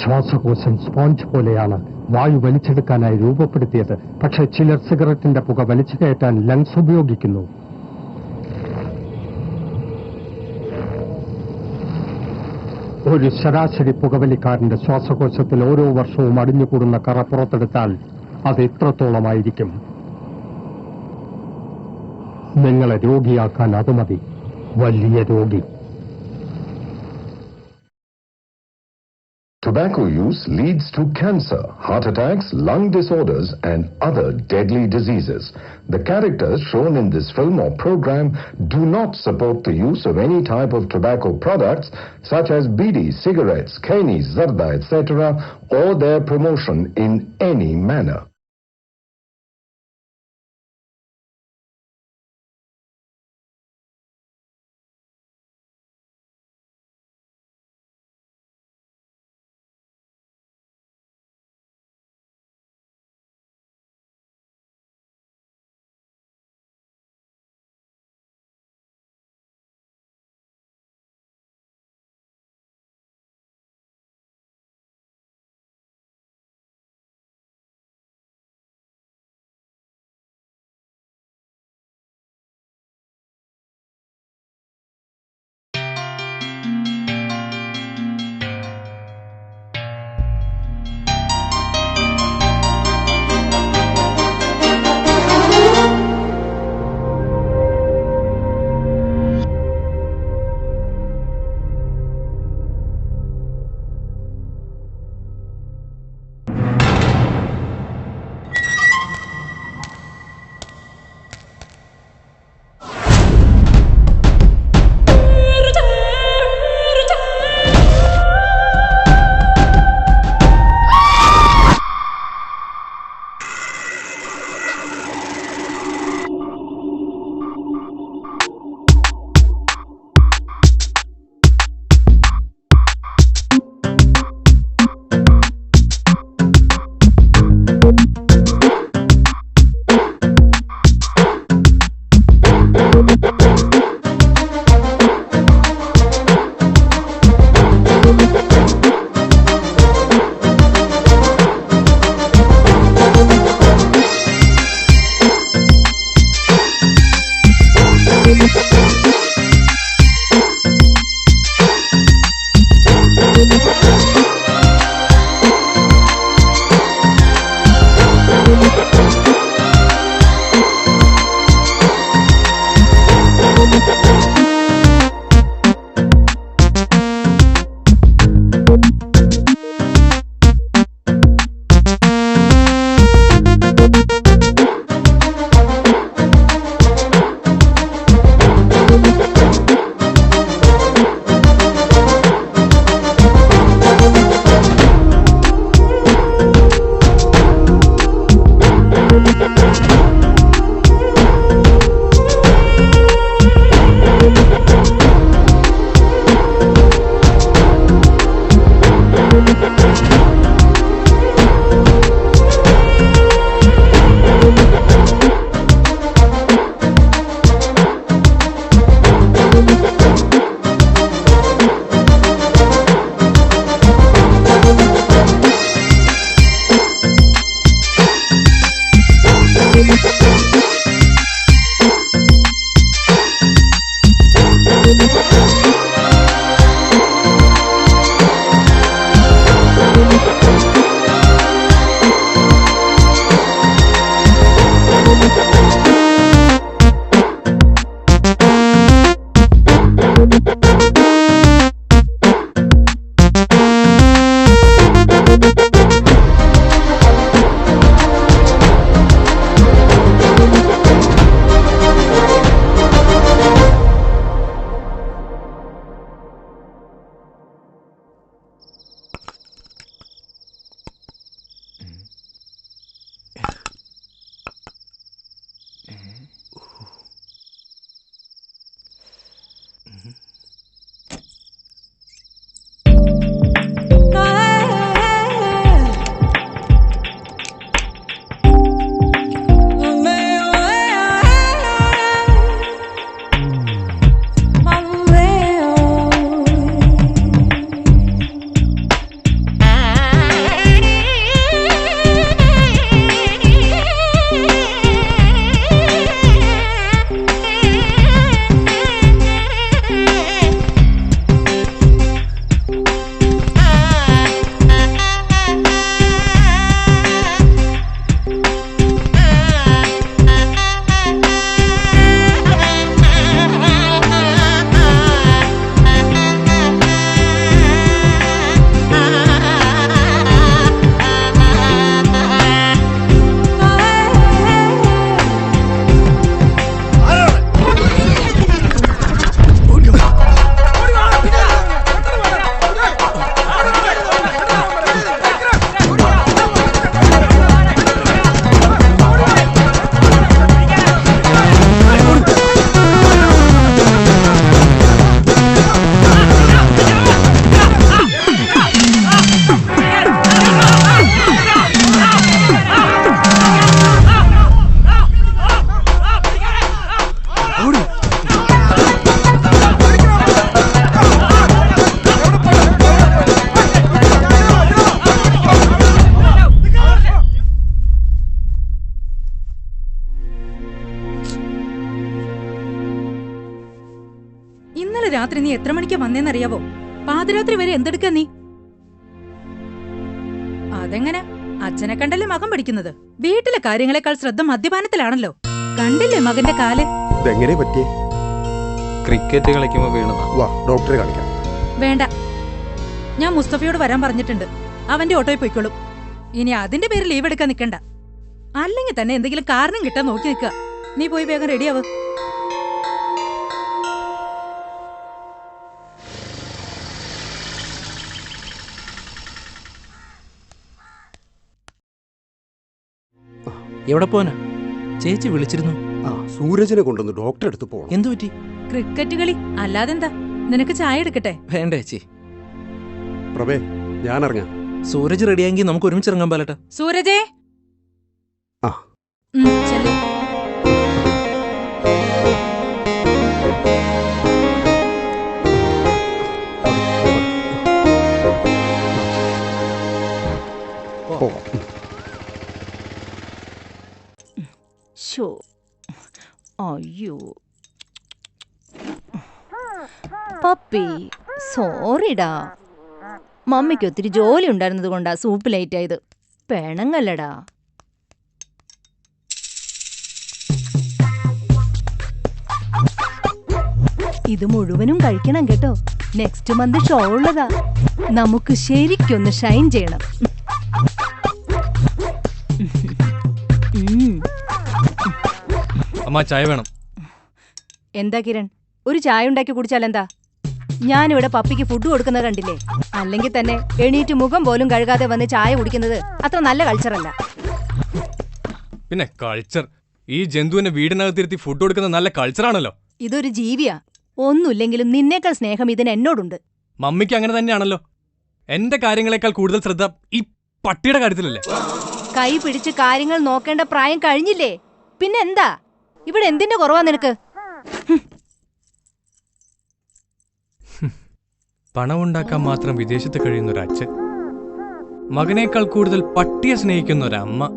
ശ്വാസകോശം സ്പോഞ്ച് പോലെയാണ് വായു വലിച്ചെടുക്കാനായി രൂപപ്പെടുത്തിയത്. പക്ഷേ ചിലർ സിഗരറ്റിന്റെ പുക വലിച്ചു കയറ്റാൻ ലങ്സ് ഉപയോഗിക്കുന്നു. ഒരു ശരാശരി പുകവലിക്കാരന്റെ ശ്വാസകോശത്തിൽ ഓരോ വർഷവും അടിഞ്ഞുകൂടുന്ന കറ പുറത്തെടുത്താൽ അത് ഇത്രത്തോളമായിരിക്കും. നിങ്ങളെ രോഗിയാക്കാൻ അത് മതി, വലിയ രോഗി. Tobacco use leads to cancer, heart attacks, lung disorders, and other deadly diseases. The characters shown in this film or program do not support the use of any type of tobacco products such as bidi, cigarettes, khanis, zarda, etc., or their promotion in any manner. രാത്രി നീ എത്ര മണിക്കാ വന്നേന്നറിയാവോ? പാതിരാത്രി വരെ എന്തെടുക്കാ നീ? അതെങ്ങനെ? അച്ഛനെ കണ്ടല്ലേ മകൻ പഠിക്കുന്നത്? വീട്ടിലെ കാര്യങ്ങളെക്കാൾ ശ്രദ്ധ മദ്യപാനത്തിലാണല്ലോ. കണ്ടില്ലേ മകന്റെ കാല്? ഇതെങ്ങനെ പറ്റിയേ? ക്രിക്കറ്റ് കളിക്കുമ്പോ വീണതാ. വാ, ഡോക്ടറെ കാണിക്കാം. വേണ്ട, ഞാൻ മുസ്തഫയോട് വരാൻ പറഞ്ഞിട്ടുണ്ട്. അവന്റെ ഓട്ടോയിൽ പോയിക്കോളും. ഇനി അതിന്റെ പേര് ലീവ് എടുക്കാൻ നിൽക്കണ്ട. അല്ലെങ്കിൽ തന്നെ എന്തെങ്കിലും കാരണം കിട്ടാൻ നോക്കി നിൽക്കുക. നീ പോയി വേഗം റെഡിയാവ്. എവിടെ പോനാ? ചേച്ചി വിളിച്ചിരുന്നു. സൂരജിനെ കൊണ്ടൊന്ന് ഡോക്ടറെ അടുത്ത് പോകണം. എന്തു പറ്റി? ക്രിക്കറ്റ് കളി അല്ലാതെന്താ? നിനക്ക് ചായ എടുക്കട്ടെ? വേണ്ട ചേച്ചി. പ്രഭേ, ഞാൻ ഇറങ്ങാം. സൂരജ് റെഡിയായെങ്കിൽ നമുക്ക് ഒരുമിച്ച് ഇറങ്ങാൻ പാലട്ടാ. സൂരജേ. ആ. ചെല്ലു. അയ്യോ പപ്പി, സോറിടാ. മമ്മിക്ക് ഒത്തിരി ജോലി ഉണ്ടായിരുന്നത് കൊണ്ടാ സൂപ്പ് ലേറ്റ് ആയത്. പെണങ്ങല്ലടാ. ഇത് മുഴുവനും കഴിക്കണം കേട്ടോ. നെക്സ്റ്റ് മന്ത് ഷോ ഉള്ളതാ. നമുക്ക് ശരിക്കൊന്ന് ഷൈൻ ചെയ്യണം. അമ്മ ചായ വേണം. എന്താ കിരൺ, ഒരു ചായ ഉണ്ടാക്കി കുടിച്ചാലെന്താ? ഞാനിവിടെ പപ്പിക്ക് ഫുഡ് കൊടുക്കുന്നത് കണ്ടില്ലേ? അല്ലെങ്കിൽ തന്നെ എണീറ്റ് മുഖം പോലും കഴുകാതെ വന്ന് ചായ കുടിക്കുന്നത് അത്ര നല്ല കൾച്ചറല്ല. പിന്നെ കൾച്ചർ, ഈ ജന്തുവിനെ വീടിനകത്തിരുത്തി ഫുഡ് കൊടുക്കുന്നത് നല്ല കൾച്ചറാണല്ലോ. ഇതൊരു ജീവിയാ. ഒന്നുമില്ലെങ്കിലും നിന്നേക്കാൾ സ്നേഹം ഇതിന് എന്നോടുണ്ട്. മമ്മിക്ക് അങ്ങനെ തന്നെയാണല്ലോ. എന്റെ കാര്യങ്ങളെക്കാൾ കൂടുതൽ ശ്രദ്ധ ഈ പട്ടിയുടെ കാര്യത്തിലല്ലേ? കൈ പിടിച്ച് കാര്യങ്ങൾ നോക്കേണ്ട പ്രായം കഴിഞ്ഞില്ലേ? പിന്നെ എന്താ ഇവിടെ എന്തിന്റെ കുറവാ നിനക്ക്? പണമുണ്ടാക്കാൻ മാത്രം വിദേശത്ത് കഴിയുന്ന ഒരു അച്ഛൻ, മകനേക്കാൾ കൂടുതൽ പട്ടിയെ സ്നേഹിക്കുന്ന ഒരമ്മ.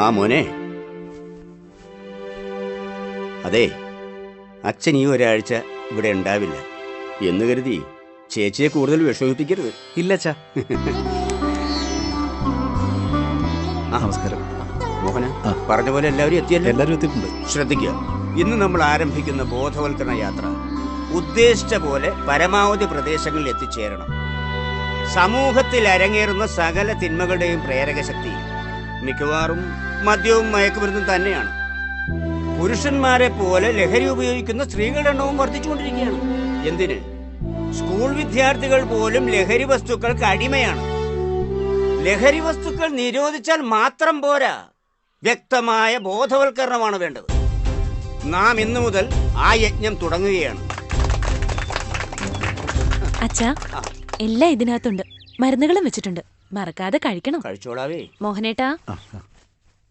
ആ മോനെ, അതെ, അച്ഛൻ ഈ ഒരാഴ്ച ഇവിടെ ഉണ്ടാവില്ല എന്ന് കരുതി ചേച്ചിയെ കൂടുതൽ വിഷമിപ്പിക്കരുത്. ഇല്ലച്ചാ. നമസ്കാരം മോഹന. പറഞ്ഞ പോലെ എല്ലാവരും എത്തിയല്ലോ? എല്ലാവരും എത്തിയിട്ടുണ്ട്. ശ്രദ്ധിക്കുക, ഇന്ന് നമ്മൾ ആരംഭിക്കുന്ന ബോധവൽക്കരണ യാത്ര ഉദ്ദേശിച്ച പോലെ പരമാവധി പ്രദേശങ്ങളിൽ എത്തിച്ചേരണം. സമൂഹത്തിൽ അരങ്ങേറുന്ന സകല തിന്മകളുടെയും പ്രേരക ശക്തി മിക്കവാറും മദ്യവും മയക്കുമരുന്നും തന്നെയാണ്. പുരുഷന്മാരെ പോലെ ലഹരി ഉപയോഗിക്കുന്ന സ്ത്രീകളുടെ എണ്ണവും വർദ്ധിച്ചുകൊണ്ടിരിക്കുകയാണ്. എന്തിന്? സ്കൂൾ വിദ്യാർത്ഥികൾ പോലും ലഹരി വസ്തുക്കൾക്ക് അടിമയാണ്. ലഹരി വസ്തുക്കൾ നിരോധിച്ചാൽ മാത്രം പോരാ, വ്യക്തമായ ബോധവൽക്കരണമാണ് വേണ്ടത്. നാം ഇന്നു മുതൽ ആ യജ്ഞം തുടങ്ങുകയാണ്. അച്ഛാ, എല്ലാം ഇതിനകത്തുണ്ട്. മരുന്നുകളും വെച്ചിട്ടുണ്ട്. മറക്കാതെ കഴിക്കണം. കഴിച്ചോളാവേ മോഹനേട്ടാ.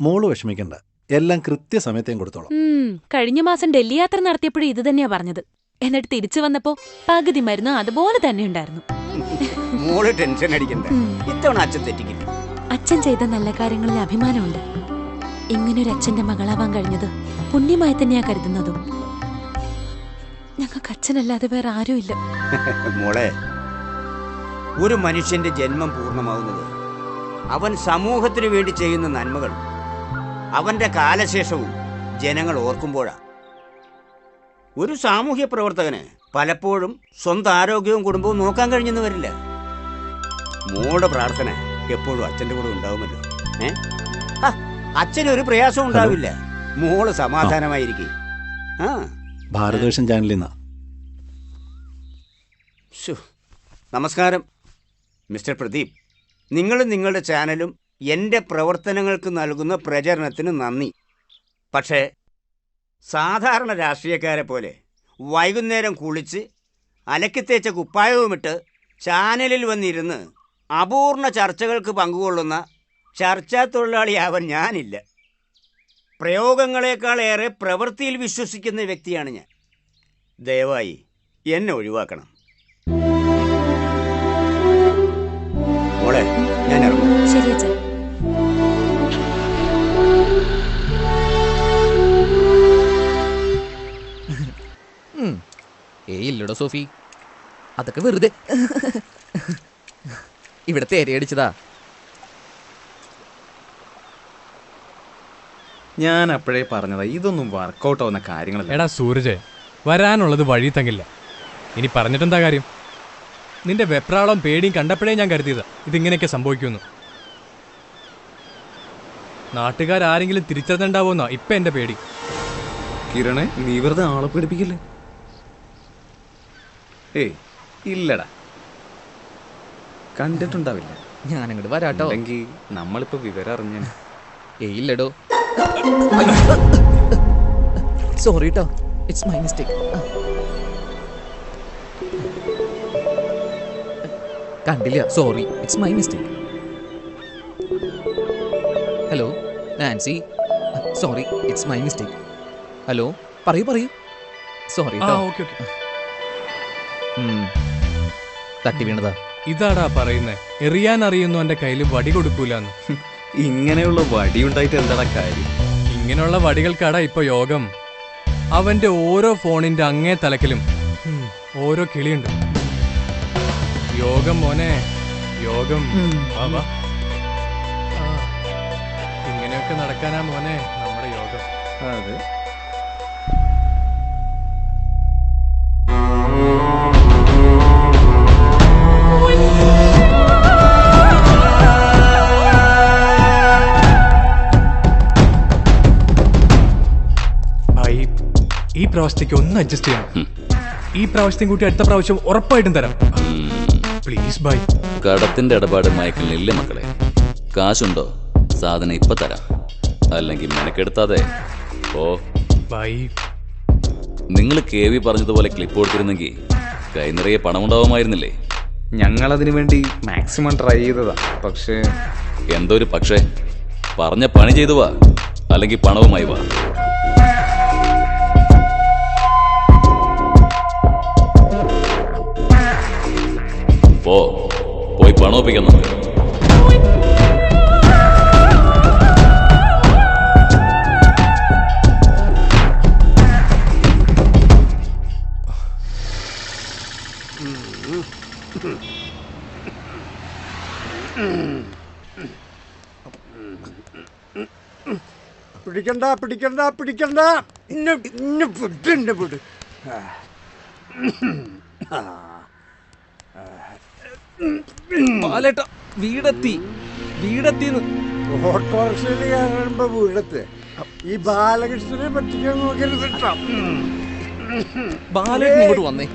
മോള് വിഷമിക്കണ്ട, എല്ലാം കൃത്യസമയത്തേം കൊടുത്തോളാം. കഴിഞ്ഞ മാസം ഡൽഹി യാത്ര നടത്തിയപ്പോഴും ഇത് തന്നെയാ പറഞ്ഞത്. എന്നിട്ട് തിരിച്ചു വന്നപ്പോ പകുതി മരുന്ന് അതുപോലെ തന്നെ ഉണ്ടായിരുന്നു. മോള് ടെൻഷൻ അടിക്കണ്ട, ഇത്തവണ അച്ഛൻ തെറ്റിക്കില്ല. അച്ഛൻ ചെയ്ത നല്ല കാര്യങ്ങളിൽ അഭിമാനമുണ്ട്. ഇങ്ങനൊരു അച്ഛന്റെ മകളാവാൻ കഴിഞ്ഞത് പുണ്യമായി തന്നെയാ കരുതുന്നതും. ഞങ്ങൾക്ക് അച്ഛനല്ലാതെ വേറെ ആരുമില്ല. മോളെ, ഒരു മനുഷ്യന്റെ ജന്മം പൂർണ്ണമാവുന്നത് അവൻ സമൂഹത്തിനു വേണ്ടി ചെയ്യുന്ന നന്മകൾ അവന്റെ കാലശേഷവും ജനങ്ങൾ ഓർക്കുമ്പോഴാ. ഒരു സാമൂഹ്യ പ്രവർത്തകന് പലപ്പോഴും സ്വന്തം ആരോഗ്യവും കുടുംബവും നോക്കാൻ കഴിഞ്ഞെന്ന് വരില്ല. മോളുടെ പ്രാർത്ഥന എപ്പോഴും അച്ഛന്റെ കൂടെ ഉണ്ടാവുമല്ലോ. അച്ഛനൊരു പ്രയാസവും ഉണ്ടാവില്ല. മോള് സമാധാനമായിരിക്കും. ഭാരതവേഷൻ ചാനലിൽ നിന്നാ. നമസ്കാരം മിസ്റ്റർ പ്രദീപ്. നിങ്ങളും നിങ്ങളുടെ ചാനലും എൻ്റെ പ്രവർത്തനങ്ങൾക്ക് നൽകുന്ന പ്രചരണത്തിന് നന്ദി. പക്ഷേ സാധാരണ രാഷ്ട്രീയക്കാരെ പോലെ വൈകുന്നേരം കുളിച്ച് അലക്കിത്തേച്ച കുപ്പായവുമിട്ട് ചാനലിൽ വന്നിരുന്ന് അപൂർണ ചർച്ചകൾക്ക് പങ്കുകൊള്ളുന്ന ചർച്ചാ തൊഴിലാളിയാവാൻ ഞാനില്ല. പ്രയോഗങ്ങളെക്കാളേറെ പ്രവൃത്തിയിൽ വിശ്വസിക്കുന്ന വ്യക്തിയാണ് ഞാൻ. ദയവായി എന്നെ ഒഴിവാക്കണം. മോളെ, ഞാൻ ഇറങ്ങും. ശരി അച്ഛൻ. ഇല്ലടോ സോഫി, അതൊക്കെ വെറുതെ ഇവിടെ തേരയടിച്ചതാ. ഞാൻ അപ്പോഴേ പറഞ്ഞതാ ഇതൊന്നും വർക്കൗട്ട് ആവുന്ന കാര്യങ്ങളല്ല. എടാ സൂരജ്, വരാനുള്ളത് വഴി തങ്ങില്ല. ഇനി പറഞ്ഞിട്ടെന്താ കാര്യം? നിന്റെ വെപ്രാളം പേടിയും കണ്ടപ്പോഴേ ഞാൻ കരുതിയതാ ഇതിങ്ങനെയൊക്കെ സംഭവിക്കുമെന്ന്. നാട്ടുകാരെങ്കിലും തിരിച്ചറിഞ്ഞിട്ടുണ്ടാവുമെന്നാ ഇപ്പൊ എന്റെ പേടി. കിരണേ, നീ വെറുതെ ആളെ പേടിപ്പിക്കില്ലേ? ഏയ് ഇല്ലടാ, കണ്ടിട്ടുണ്ടാവില്ല. ഞാനങ്ങോട്ട് വരാട്ടോ. അല്ലെങ്കിൽ നമ്മളിപ്പോ വിവരം അറിഞ്ഞ. ഇല്ലടോ, സോറി കേട്ടോ, ഇറ്റ്സ് മൈ മിസ്റ്റേക്ക്. കണ്ടില്ല, sorry, it's my mistake. Hello Nancy, sorry, it's my mistake. Hello, പറയൂ. സോറി കേട്ടോ. തട്ടി വീണതാ. ഇതാടാ പറയുന്നേ, എറിയാൻ അറിയുന്നു എന്റെ കയ്യിൽ വടി കൊടുക്കൂലെന്ന്. ഇങ്ങനെയുള്ള വടി ഉണ്ടായിട്ട് എന്താ കാര്യം? ഇങ്ങനെയുള്ള വടികൾക്കാടാ ഇപ്പൊ യോഗം. അവന്റെ ഓരോ ഫോണിന്റെ അങ്ങേ തലക്കിലും ഓരോ കിളിയുണ്ട്. യോഗം മോനെ, യോഗം. ഇങ്ങനെയൊക്കെ നടക്കാനാ മോനെ നമ്മുടെ യോഗം. അതെ. ഈ പ്രാവശ്യത്തേക്ക് ഒന്ന് അഡ്ജസ്റ്റ് ചെയ്യണം. ഈ പ്രാവശ്യത്തെയും കൂട്ടി അടുത്ത പ്രാവശ്യം ഉറപ്പായിട്ടും തരാം. Please by. കടത്തിന്റെ ഇടപാട് മയക്കലില്ല മക്കളെ. കാശുണ്ടോ? സാധനം ഇപ്പൊ തരാം, അല്ലെങ്കിൽ മെനക്കെടുത്താതെ ഓ ബൈ. നിങ്ങൾ KV പറഞ്ഞതുപോലെ ക്ലിപ്പ് കൊടുത്തിരുന്നെങ്കിൽ കൈ നിറയെ പണമുണ്ടാവുമായിരുന്നില്ലേ? ഞങ്ങളതിനു വേണ്ടി മാക്സിമം ട്രൈ ചെയ്തതാ. പക്ഷേ എന്തോ ഒരു പക്ഷേ. പറഞ്ഞ പണി ചെയ്തു വാ, അല്ലെങ്കിൽ പണവുമായി വാ. പോയി പണമൊപ്പിക്കുന്നു. പിടിക്കണ്ട ഇന്നെ വിട്. വീടെത്തിന്ന് ഓട്ടോറിക്ഷയിൽ കയറുമ്പോ വീടത്ത് ഈ ബാലകൃഷ്ണനെ പറ്റിക്കാൻ നോക്കരുത്. ബാലകൃഷ്ണൻ ഇങ്ങോട്ട് വന്നേ.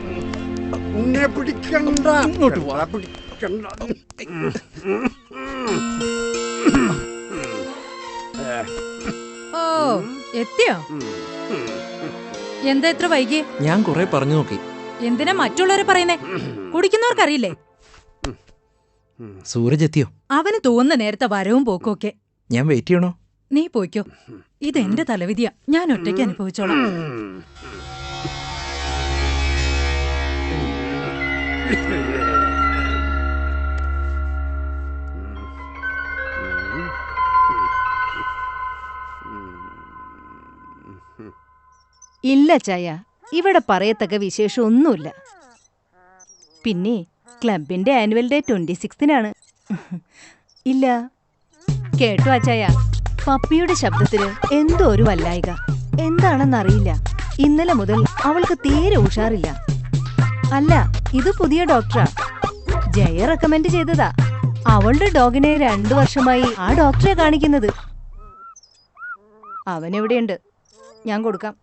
എന്നെ പിടിക്കണ്ട, ഇങ്ങോട്ട് വാ. പിടിക്കണ്ട. ഓ എത്തിയോ? എന്താ എത്ര വൈകി? ഞാൻ കുറെ പറഞ്ഞു നോക്കി. എന്തിനാ മറ്റുള്ളവരെ പറയുന്നേ? കുടിക്കുന്നവർക്കറിയില്ലേ? സൂരജ് എത്തിയോ? അവന് തോന്നുന്ന നേരത്തെ വരവും പോക്കും ഒക്കെ. ഞാൻ വെയിറ്റ് ചെയ്യണോ? നീ പോയിക്കോ, ഇതെന്റെ തലവിധിയാ. ഞാൻ ഒറ്റയ്ക്ക് അനുഭവിച്ചോളാം. ഇല്ല ചായ, ഇവിടെ പറയത്തക്ക വിശേഷം ഒന്നുമില്ല. പിന്നെ ക്ലബിന്റെ ആനുവൽ ഡേ 26-നാണ്. ഇല്ല കേട്ടോ അച്ചായ, പപ്പിയുടെ ശബ്ദത്തിന് എന്തോ ഒരു വല്ലായിക. എന്താണെന്നറിയില്ല. ഇന്നലെ മുതൽ അവൾക്ക് തീരെ ഉഷാറില്ല. അല്ല, ഇത് പുതിയ ഡോക്ടറാ. ജയ റെക്കമെൻഡ് ചെയ്തതാ. അവളുടെ ഡോഗിനെ 2 വർഷമായി ആ ഡോക്ടറെ കാണിക്കുന്നത്. അവനെവിടെയുണ്ട്, ഞാൻ കൊടുക്കാം.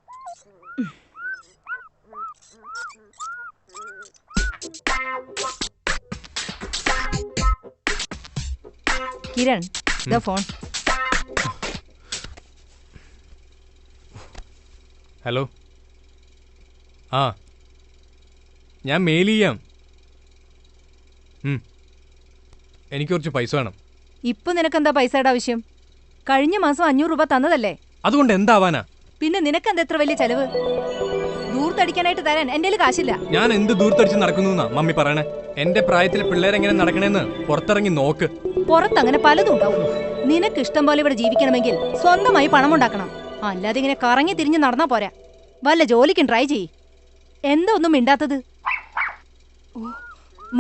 Kiran, the phone. ഹലോ. ആ, ഞാൻ മെയിൽ ചെയ്യാം. എനിക്ക് കുറച്ച് പൈസ വേണം. ഇപ്പൊ നിനക്കെന്താ പൈസയുടെ ആവശ്യം? കഴിഞ്ഞ മാസം 500 രൂപ തന്നതല്ലേ? അതുകൊണ്ട് എന്താവാനാ? പിന്നെ നിനക്കെന്താ എത്ര വലിയ ചെലവ്? ദൂർത്തടിക്കാനായിട്ട് തരാൻ എന്റെ കാശില്ല. ഞാൻ എന്ത് ദൂർത്തടിച്ച് നടക്കുന്നു മമ്മി പറയണേ? എന്റെ പ്രായത്തിൽ പിള്ളേരെങ്ങനെ നടക്കണേന്ന് പുറത്തിറങ്ങി നോക്ക്. പുറത്തങ്ങനെ പലതും ഉണ്ടാവും. നിനക്ക് ഇഷ്ടം പോലെ ഇവിടെ ജീവിക്കണമെങ്കിൽ സ്വന്തമായി പണമുണ്ടാക്കണം. അല്ലാതെ ഇങ്ങനെ കറങ്ങി തിരിഞ്ഞ് നടന്നാ പോരാ. വല്ല ജോലിക്കും ട്രൈ ചെയ്യ്. എന്താ ഒന്നും മിണ്ടാത്തത്?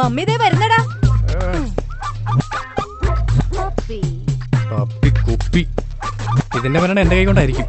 മമ്മി ദേ വരുന്നടാ. കുപ്പി ഇതിന്റെ ഭരണം എന്റെ കൈ കൊണ്ടായിരിക്കും.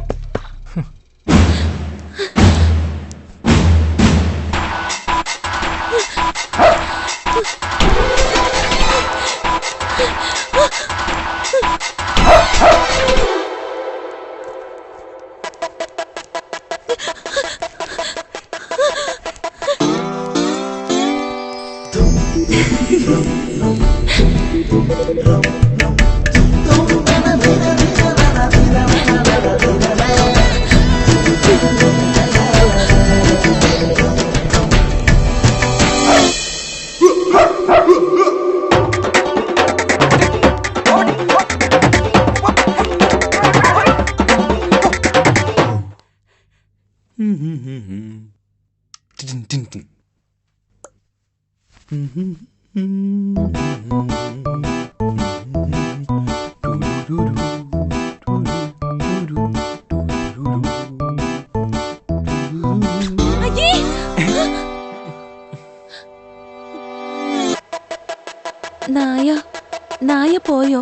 നായ പോയോ?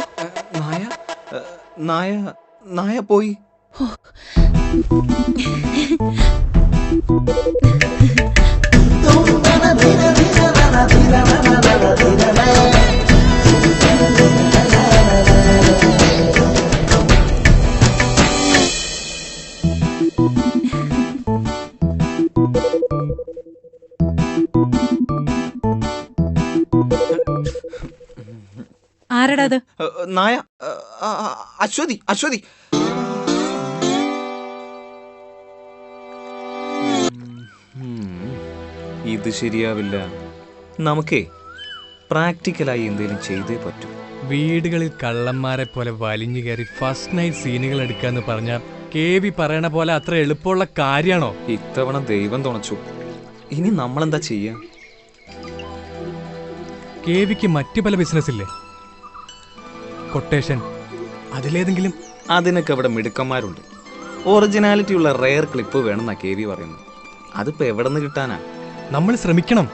നായ പോയി. ആരടാ അത്? നായ. അശ്വതി. ഇത് ശരിയാവില്ല. നമുക്കേ പ്രാക്ടിക്കലായി എന്തെങ്കിലും ചെയ്തേ പറ്റൂ. വീടുകളിൽ കള്ളന്മാരെ പോലെ വലിഞ്ഞു കയറി ഫസ്റ്റ് നൈറ്റ് സീനുകൾ എടുക്കാന്ന് പറഞ്ഞാൽ കേവി പറയണ പോലെ അത്ര എളുപ്പമുള്ള കാര്യാണോ? ഇത്തവണ ദൈവം തുണച്ചു. ഇനി നമ്മളെന്താ ചെയ്യാ? കേവിക്ക് മറ്റു പല ബിസിനസ് ഇല്ലേ? കൊട്ടേഷൻ, അതിലേതെങ്കിലും? അതിനൊക്കെ അവിടെ മിടുക്കന്മാരുണ്ട്. ഒറിജിനാലിറ്റി ഉള്ള റെയർ ക്ലിപ്പ് വേണമെന്നാ കേവി പറയുന്നത്. അതിപ്പോ എവിടെ നിന്ന് കിട്ടാനാ? നമ്മൾ ശ്രമിക്കണം.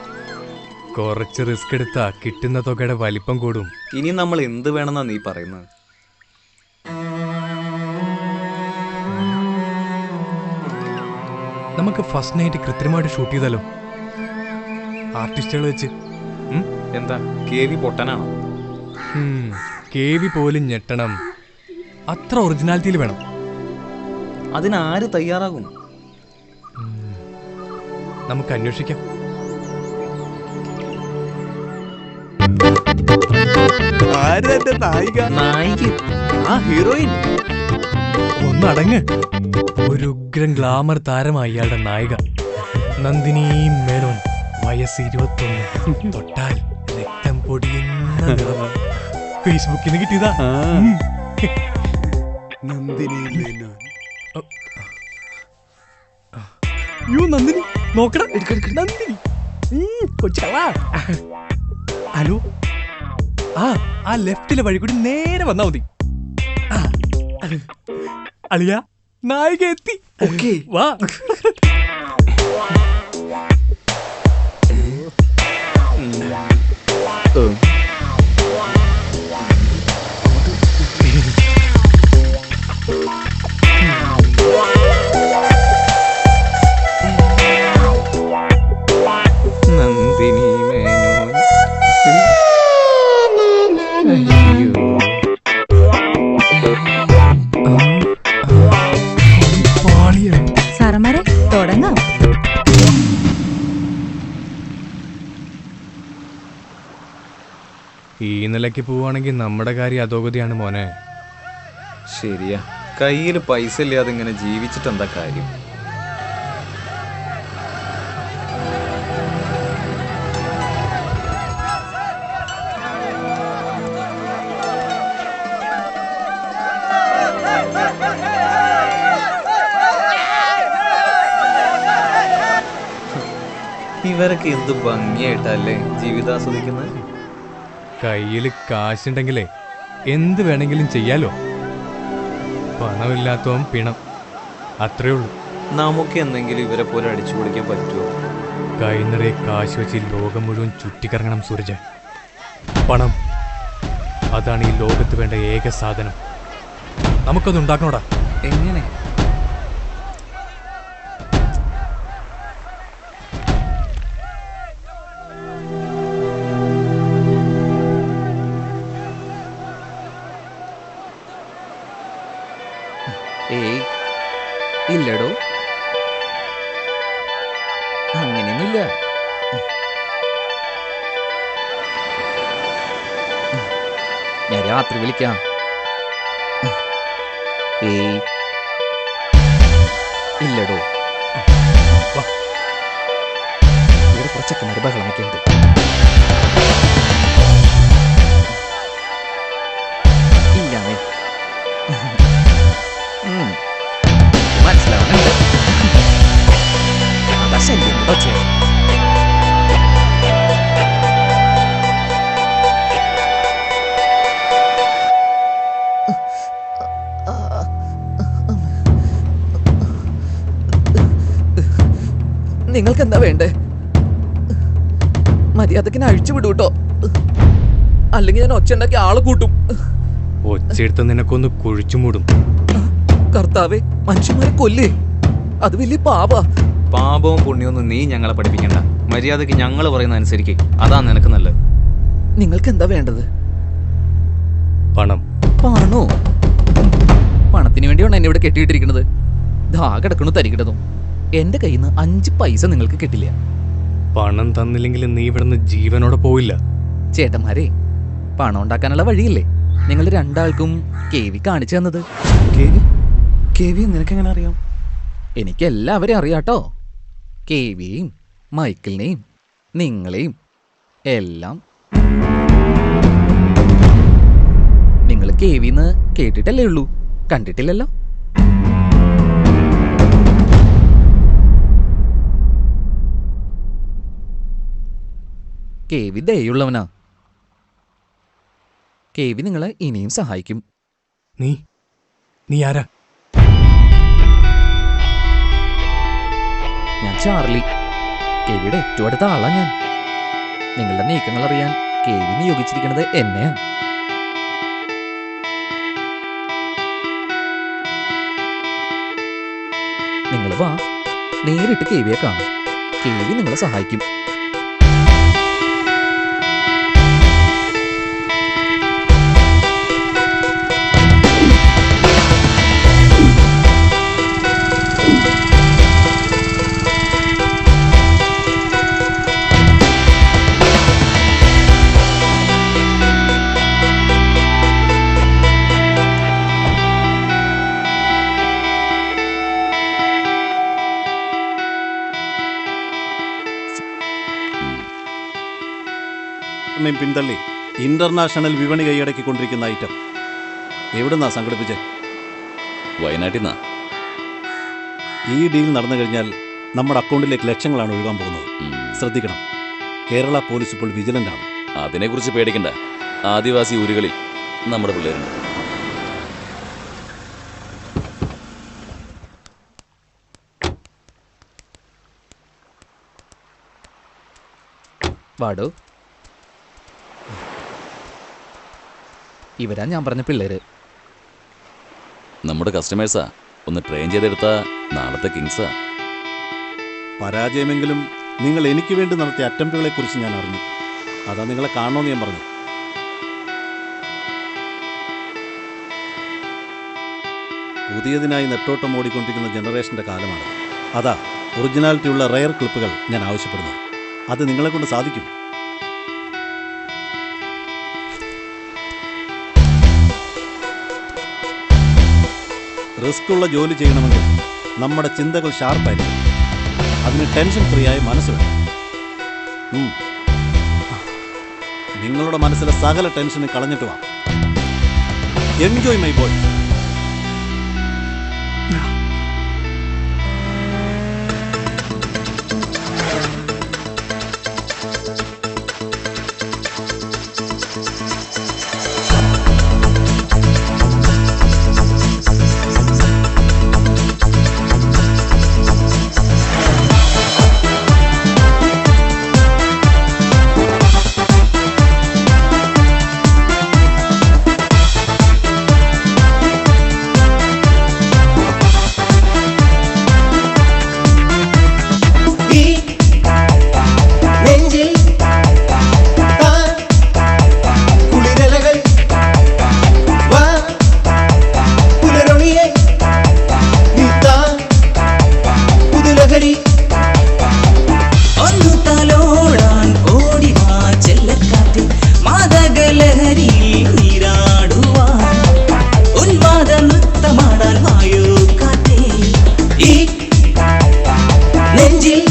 കുറച്ച് റിസ്ക് എടുത്താ കിട്ടുന്ന തുകയുടെ വലിപ്പം കൂടും. ഇനി നമ്മൾ എന്ത് വേണമെന്നാ നീ പറയുന്നത്? നമുക്ക് ഫസ്റ്റ് നൈറ്റ് കൃത്രിമമായിട്ട് ഷൂട്ട് ചെയ്താലോ? ആർട്ടിസ്റ്റുകൾ വെച്ച്. എന്താ കേവി പൊട്ടനാണോ? കേവി പോലും ഞെട്ടണം. അത്ര ഒറിജിനാലിറ്റിയിൽ വേണം. അതിനാര് തയ്യാറാകും? നമുക്ക് അന്വേഷിക്കാം. ഒന്നടങ്ങ്. ഒരു ഉഗ്രൻ ഗ്ലാമർ താരമായി ഇയാളുടെ നായിക നന്ദിനി മേനോൻ. വയസ്സ് 21. തൊട്ടാൽ രക്തം പൊടിയുന്ന ഫേസ്ബുക്കിൽ നിന്ന് കിട്ടിയതാ. നന്ദിനി മേനോൻ. നന്ദിനി നോക്കണം. നന്ദിനി കൊച്ചവാ. ഹലോ. ആ ലെഫ്റ്റിലെ വഴി കൂടി നേരെ വന്നാ മതി. അളിയ നായിക എത്തി. ഓക്കേ വാ. നന്ദിനി മേനോൻ. സാറന്മാരെ തുടങ്ങാം. ഈ നിലയ്ക്ക് പോവാണെങ്കിൽ നമ്മുടെ കാര്യം അധോഗതിയാണ് മോനെ. ശരിയാ, കയ്യിൽ പൈസ ഇല്ലാതെ ഇങ്ങനെ ജീവിച്ചിട്ട് എന്താ കാര്യം? ഇവരൊക്കെ എന്ത് ഭംഗിയായിട്ടല്ലേ ജീവിതാസ്വദിക്കുന്നത്. കയ്യിൽ കാശുണ്ടെങ്കിലേ എന്ത് വേണമെങ്കിലും ചെയ്യാലോ. പണമില്ലാത്തവൻ പിണം, അത്രേ ഉള്ളൂ. നമുക്ക് എന്തെങ്കിലും ഇവരെ പോലെ അടിച്ചു പൊളിക്കാൻ പറ്റുമോ? കൈ നിറയെ കാശ് വെച്ച് ലോകം മുഴുവൻ ചുറ്റിക്കറങ്ങണം സൂരജ്. പണം അതാണ് ഈ ലോകത്ത് വേണ്ട ഏക സാധനം. നമുക്കത് ഉണ്ടാക്കണോടാ. എങ്ങനെ? ഏയ് ഇല്ലടോ, അങ്ങനെയൊന്നുമില്ല. ഞാൻ രാത്രി വിളിക്കാം. ഏയ് ഇല്ലടോ, ഇവിടെ കുറച്ചൊക്കെ ബഹളം വയ്ക്കുന്നുണ്ട്. ഇല്ലാന്നേ, മനസ്സിലാവുന്നുണ്ട്. അതാ ശല്യം. ഓക്കെ, നിങ്ങൾക്ക് എന്താ വേണ്ടേ? മര്യാദക്കിനെ അഴിച്ചു വിടൂട്ടോ, അല്ലെങ്കിൽ ഞാൻ ഒച്ച ഉണ്ടാക്കി ആളെ കൂട്ടും. ഒച്ചയെടുത്ത് നിനക്കൊന്ന് കുഴിച്ചു മൂടും. കർത്താവേ, മനുഷ്യന്മാരെ കൊല്ലേ, അത് വലിയ പാപാ. പാപവും പുണ്യവും നീ ഞങ്ങളെ പഠിപ്പിക്കണ്ട. മര്യാദക്ക് ഞങ്ങൾ പറയുന്ന അനുസരിക്ക്, അതാ നിനക്ക് നല്ലത്. നിങ്ങൾക്ക് എന്താ വേണ്ടത്? പണം. പണോ? പണത്തിന് വേണ്ടിയാണ് എന്നെ ഇവിടെ കെട്ടിയിട്ടിരിക്കുന്നത്. ധാ കിടക്കണു തരികിടതും. എന്റെ കയ്യിൽ നിന്ന് 5 പൈസ നിങ്ങൾക്ക് കിട്ടില്ല. പണം തന്നില്ലെങ്കിൽ നീ ഇവിടുന്ന് ജീവനോടെ പോയില്ല. ചേട്ടന്മാരെ, പണം ഉണ്ടാക്കാനുള്ള വഴിയില്ലേ നിങ്ങൾ രണ്ടാൾക്കും കേവി കാണിച്ചു തന്നത്? കേവി നിനക്കെങ്ങനെ അറിയാം? എനിക്ക് എല്ലാവരെയും അറിയാട്ടോ. കേവിയെയും മൈക്കിളിനെയും നിങ്ങളെയും എല്ലാം. നിങ്ങൾ കേവിന്ന് കേട്ടിട്ടല്ലേ ഉള്ളൂ, കണ്ടിട്ടില്ലല്ലോ. കേവി ദയുള്ളവനാ. കേവി നിങ്ങളെ ഇനിയും സഹായിക്കും. നീ ആരാ? ഞാൻ ചാർലി, കേവിയുടെ ഏറ്റവും അടുത്ത ആളാ ഞാൻ. നിങ്ങളുടെ നീക്കങ്ങൾ അറിയാൻ കേവി നിയോഗിച്ചിരിക്കുന്നത് എന്നെയാ. നിങ്ങൾ വാ, നേരിട്ട് കേവിയെ കാണും. കേവി നിങ്ങളെ സഹായിക്കും. പിന്തള്ളി ഇന്റർനാഷണൽ വിപണി കൈയടക്കിക്കൊണ്ടിരിക്കുന്ന ഐറ്റം എവിടുന്നാ സംഘടിപ്പിച്ചേ? വയനാട്ടിൽ നിന്നാ. ഈ ഡീൽ നടന്നു കഴിഞ്ഞാൽ നമ്മുടെ അക്കൗണ്ടിലേക്ക് ലക്ഷങ്ങളാണ് ഒഴുകാൻ പോകുന്നത്. ശ്രദ്ധിക്കണം, കേരള പോലീസ് ഇപ്പോൾ വിജിലന്റ് ആണ്. അതിനെക്കുറിച്ച് പേടിക്കണ്ട. ആദിവാസി ഊരുകളിൽ നമ്മുടെ പിള്ളേരുണ്ട്. വാടോ, ഇവരാ ഞാൻ പറഞ്ഞ പിള്ളേര്. നമ്മുടെ കസ്റ്റമേഴ്സാ. ഒന്ന് ട്രെയിൻ ചെയ്തെടുത്താ നാളത്തെ കിങ്സാ. പരാജയമെങ്കിലും നിങ്ങൾ എനിക്ക് വേണ്ടി നടത്തിയ അറ്റംപ്റ്റുകളെ കുറിച്ച് ഞാൻ അറിഞ്ഞു. അതാ നിങ്ങളെ കാണണമെന്ന് ഞാൻ പറഞ്ഞു. പുതിയതിനായി നെട്ടോട്ടം ഓടിക്കൊണ്ടിരിക്കുന്ന ജനറേഷന്റെ കാലമാണ്. അതാ ഒറിജിനാലിറ്റിയുള്ള റെയർ ക്ലിപ്പുകൾ ഞാൻ ആവശ്യപ്പെടുന്നു. അത് നിങ്ങളെ കൊണ്ട് സാധിക്കും. റിസ്ക് ഉള്ള ജോലി ചെയ്യണമെങ്കിൽ നമ്മുടെ ചിന്തകൾ ഷാർപ്പായിരിക്കും. അതിന് ടെൻഷൻ ഫ്രീ ആയ മനസ്സ് വേണം. നിങ്ങളുടെ മനസ്സിലെ സകല ടെൻഷനും കളഞ്ഞിട്ട് വാ. Enjoy my boy. നെഞ്ചിൽ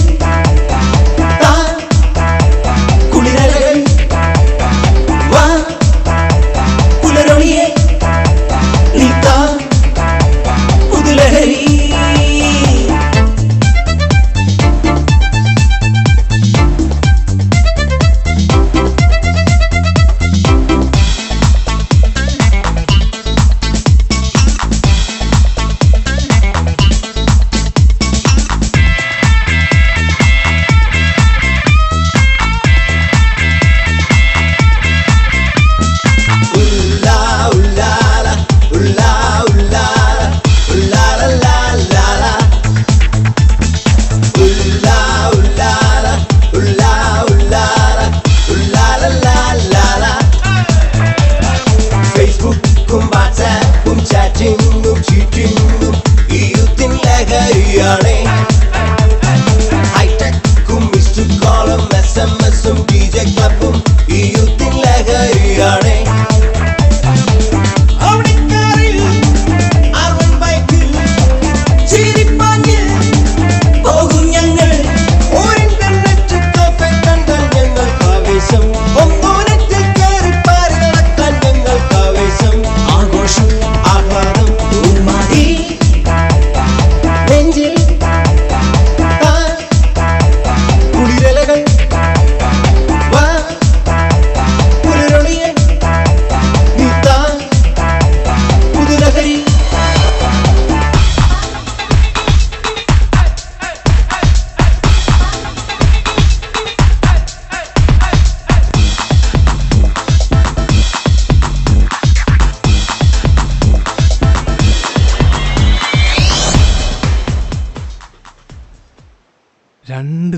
താ കുളിരലകൾ വാ പുലരൊളിയെ നീ താ പുതുലഹരി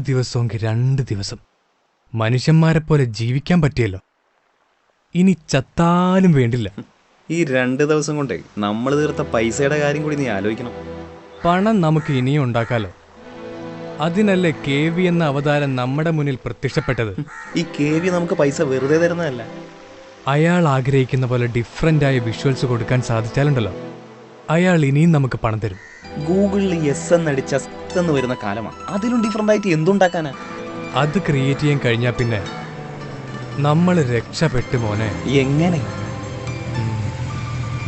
ദിവസമെങ്കിൽ 2 ദിവസം മനുഷ്യന്മാരെ പോലെ ജീവിക്കാൻ പറ്റിയല്ലോ. ഇനി ചത്താലും വേണ്ടില്ല. ഈ 2 ദിവസം കൊണ്ടേ നമ്മൾ തീർത്ത പൈസയുടെ കാര്യം കൂടി നീ ആലോചിക്കണം. പണം നമുക്ക് ഇനിയും ഉണ്ടാക്കാലോ. അതിനല്ലേ KV എന്ന അവതാരം നമ്മുടെ മുന്നിൽ പ്രത്യക്ഷപ്പെട്ടത്. ഈ KV നമുക്ക് പൈസ വെറുതെ തരുന്നതല്ല. അയാൾ ആഗ്രഹിക്കുന്ന പോലെ ഡിഫറൻ്റ് ആയ വിഷ്വൽസ് കൊടുക്കാൻ സാധിച്ചാലുണ്ടല്ലോ, അയാൾ ഇനിയും നമുക്ക് പണം തരും. ഗൂഗിളിൽ യെസ് എന്നടിച്ച എന്ന് വരുന്ന കാലമാണ്. അതിലും ഡിഫറൻ്റ് ആയിട്ട് എന്തുണ്ടാക്കാനാ? അത് ക്രിയേറ്റ് ചെയ്യാൻ കഴിഞ്ഞാൽ പിന്നെ നമ്മൾ രക്ഷപ്പെട്ടു മോനെ. എങ്ങനെ?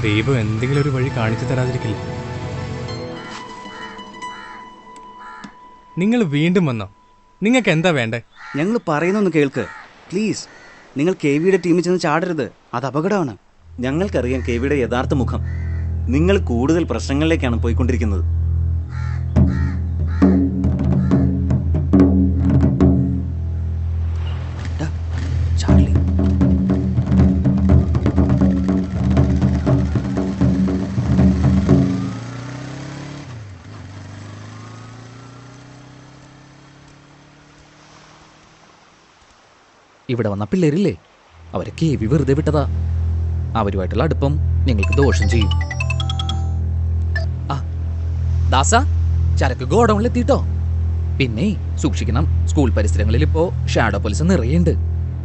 ദൈവം എന്തെങ്കിലും ഒരു വഴി കാണിച്ചു തരാതിരിക്കില്ല. നിങ്ങൾ വീണ്ടും വന്നോ? നിങ്ങൾക്ക് എന്താ വേണ്ടേ? ഞങ്ങൾ പറയുന്നൊന്ന് കേൾക്ക് പ്ലീസ്. നിങ്ങൾ KVയുടെ ടീമിൽ ചെന്ന് ചാടരുത്, അത് അപകടമാണ്. ഞങ്ങൾക്കറിയാം KVയുടെ യഥാർത്ഥ മുഖം. നിങ്ങൾ കൂടുതൽ പ്രശ്നങ്ങളിലേക്കാണ് പോയിക്കൊണ്ടിരിക്കുന്നത്. ചാർലി, ഇവിടെ വന്ന പിള്ളേരില്ലേ, അവരെ KV വെറുതെ വിട്ടതാ. അവരുമായിട്ടുള്ള അടുപ്പം ഞങ്ങൾക്ക് ദോഷം ചെയ്യും. ആ ദാസ, ചരക്ക് ഗോഡൗണിലെത്തിട്ടോ. പിന്നെ സൂക്ഷിക്കണം, സ്കൂൾ പരിസരങ്ങളിൽ ഇപ്പോ ഷാഡോ പോലീസ് നിറയുണ്ട്.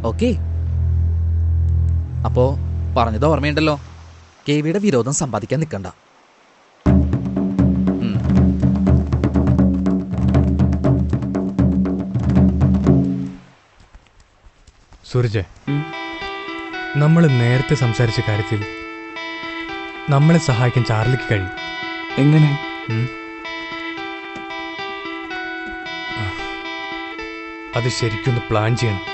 ഓക്കെ, അപ്പോ പറഞ്ഞത് ഓർമ്മയുണ്ടല്ലോ, KVയുടെ വിരോധം സമ്പാദിക്കാൻ നിൽക്കണ്ട. സൂരജ്, നമ്മൾ നേരത്തെ സംസാരിച്ച കാര്യത്തിൽ നമ്മളെ സഹായിക്കാൻ ചാർലിക്ക് കഴിയും. എങ്ങനെ? അത് ശരിക്കൊന്ന് പ്ലാൻ ചെയ്യണം.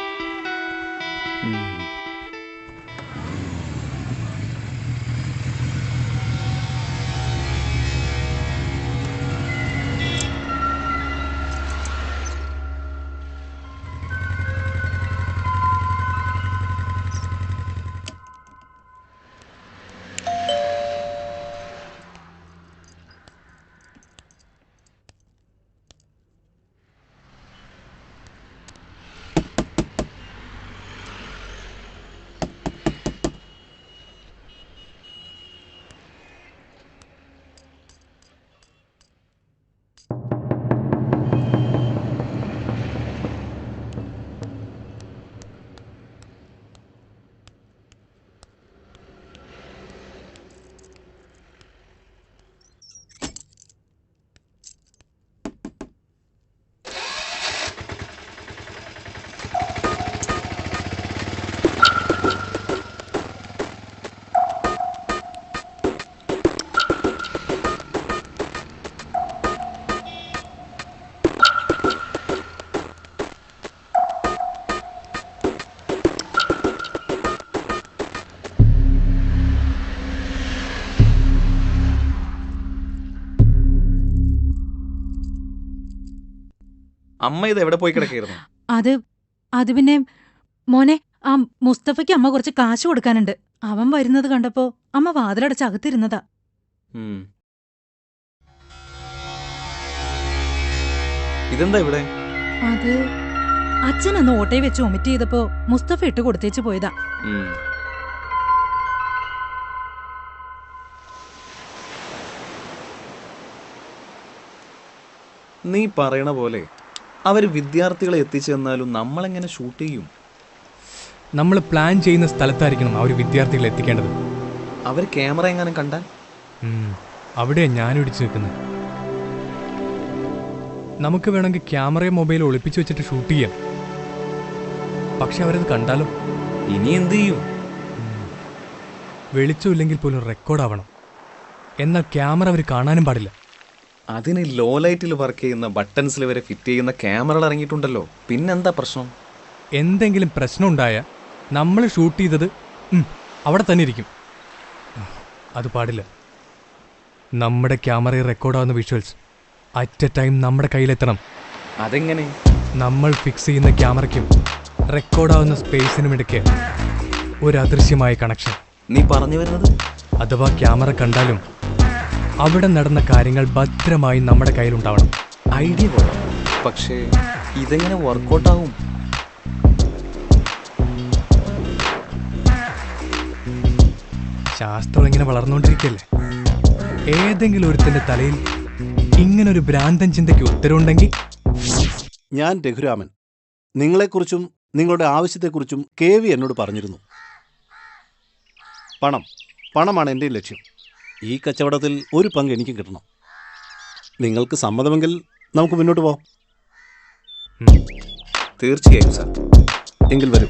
അമ്മ ഇത് എവിടെ പോയി കിടക്കായിരുന്നു? അത് പിന്നെ മോനെ, ആ മുസ്തഫയ്ക്ക് അമ്മ കുറച്ച് കാശ് കൊടുക്കാനുണ്ട്. അവൻ വരുന്നത് കണ്ടപ്പോ അമ്മ വാതിലടച്ച് അകത്തിരുന്നതാ. ഇതെന്താ ഇവിടെ? അത് അച്ഛൻ അന്ന് ഓട്ടയെ വെച്ച് ഒമിറ്റ് ചെയ്തപ്പോ മുസ്തഫ ഇട്ട് കൊടുത്തേച്ച് പോയതാ. നീ പറയണ പോലെ അവര് വിദ്യാർത്ഥികളെ എത്തിച്ചു തന്നാലും നമ്മളെങ്ങനെ ഷൂട്ട് ചെയ്യും? നമ്മൾ പ്ലാൻ ചെയ്യുന്ന സ്ഥലത്തായിരിക്കണം അവർ വിദ്യാർത്ഥികളെ എത്തിക്കേണ്ടത്. അവർ ക്യാമറ എങ്ങനെ കണ്ടാൽ? അവിടെയാ ഞാൻ ഇടിച്ചു നിൽക്കുന്നത്. നമുക്ക് വേണമെങ്കിൽ ക്യാമറയും മൊബൈലും ഒളിപ്പിച്ചു വെച്ചിട്ട് ഷൂട്ട് ചെയ്യാം. പക്ഷെ അവരത് കണ്ടാലോ? ഇനി എന്ത് ചെയ്യും? വെളിച്ചമില്ലെങ്കിൽ പോലും റെക്കോർഡാവണം. എന്നാൽ ക്യാമറ അവർ കാണാനും പാടില്ല. അതിന് ലോ ലൈറ്റിൽ വർക്ക് ചെയ്യുന്ന ബട്ടൺസിൽ വരെ ഫിറ്റ് ചെയ്യുന്ന ക്യാമറകൾ ഇറങ്ങിയിട്ടുണ്ടല്ലോ. പിന്നെന്താ പ്രശ്നം? എന്തെങ്കിലും പ്രശ്നം ഉണ്ടായാൽ നമ്മൾ ഷൂട്ട് ചെയ്തത് അവിടെ തന്നെ ഇരിക്കും. അത് പാടില്ല. നമ്മുടെ ക്യാമറയിൽ റെക്കോർഡാവുന്ന വിഷ്വൽസ് അറ്റ് എ ടൈം നമ്മുടെ കയ്യിലെത്തണം. അതെങ്ങനെ? നമ്മൾ ഫിക്സ് ചെയ്യുന്ന ക്യാമറയ്ക്കും റെക്കോർഡാവുന്ന സ്പേസിനും ഇടയ്ക്ക് ഒരു അദൃശ്യമായ കണക്ഷൻ. നീ പറഞ്ഞു വരുന്നത്? അഥവാ ക്യാമറ കണ്ടാലും അവിടെ നടന്ന കാര്യങ്ങൾ ഭദ്രമായി നമ്മുടെ കയ്യിലുണ്ടാവണം. ഐഡിയ കൊള്ളാം. പക്ഷേ ഇതെങ്ങനെ വർക്കൗട്ടാവും? ശാസ്ത്രം ഇങ്ങനെ വളർന്നുകൊണ്ടിരിക്കല്ലേ. ഏതെങ്കിലും ഒരുത്തന്റെ തലയിൽ ഇങ്ങനൊരു ഭ്രാന്തൻ ചിന്തയ്ക്ക് ഉത്തരവുണ്ടെങ്കിൽ. ഞാൻ രഘുരാമൻ. നിങ്ങളെക്കുറിച്ചും നിങ്ങളുടെ ആവശ്യത്തെക്കുറിച്ചും KV എന്നോട് പറഞ്ഞിരുന്നു. പണമാണ് എൻ്റെ ലക്ഷ്യം. ഈ കച്ചവടത്തിൽ ഒരു പങ്ക് എനിക്ക് കിട്ടണം. നിങ്ങൾക്ക് സമ്മതമെങ്കിൽ നമുക്ക് മുന്നോട്ട് പോകാം. തീർച്ചയായും സാർ. എങ്കിൽ വരൂ.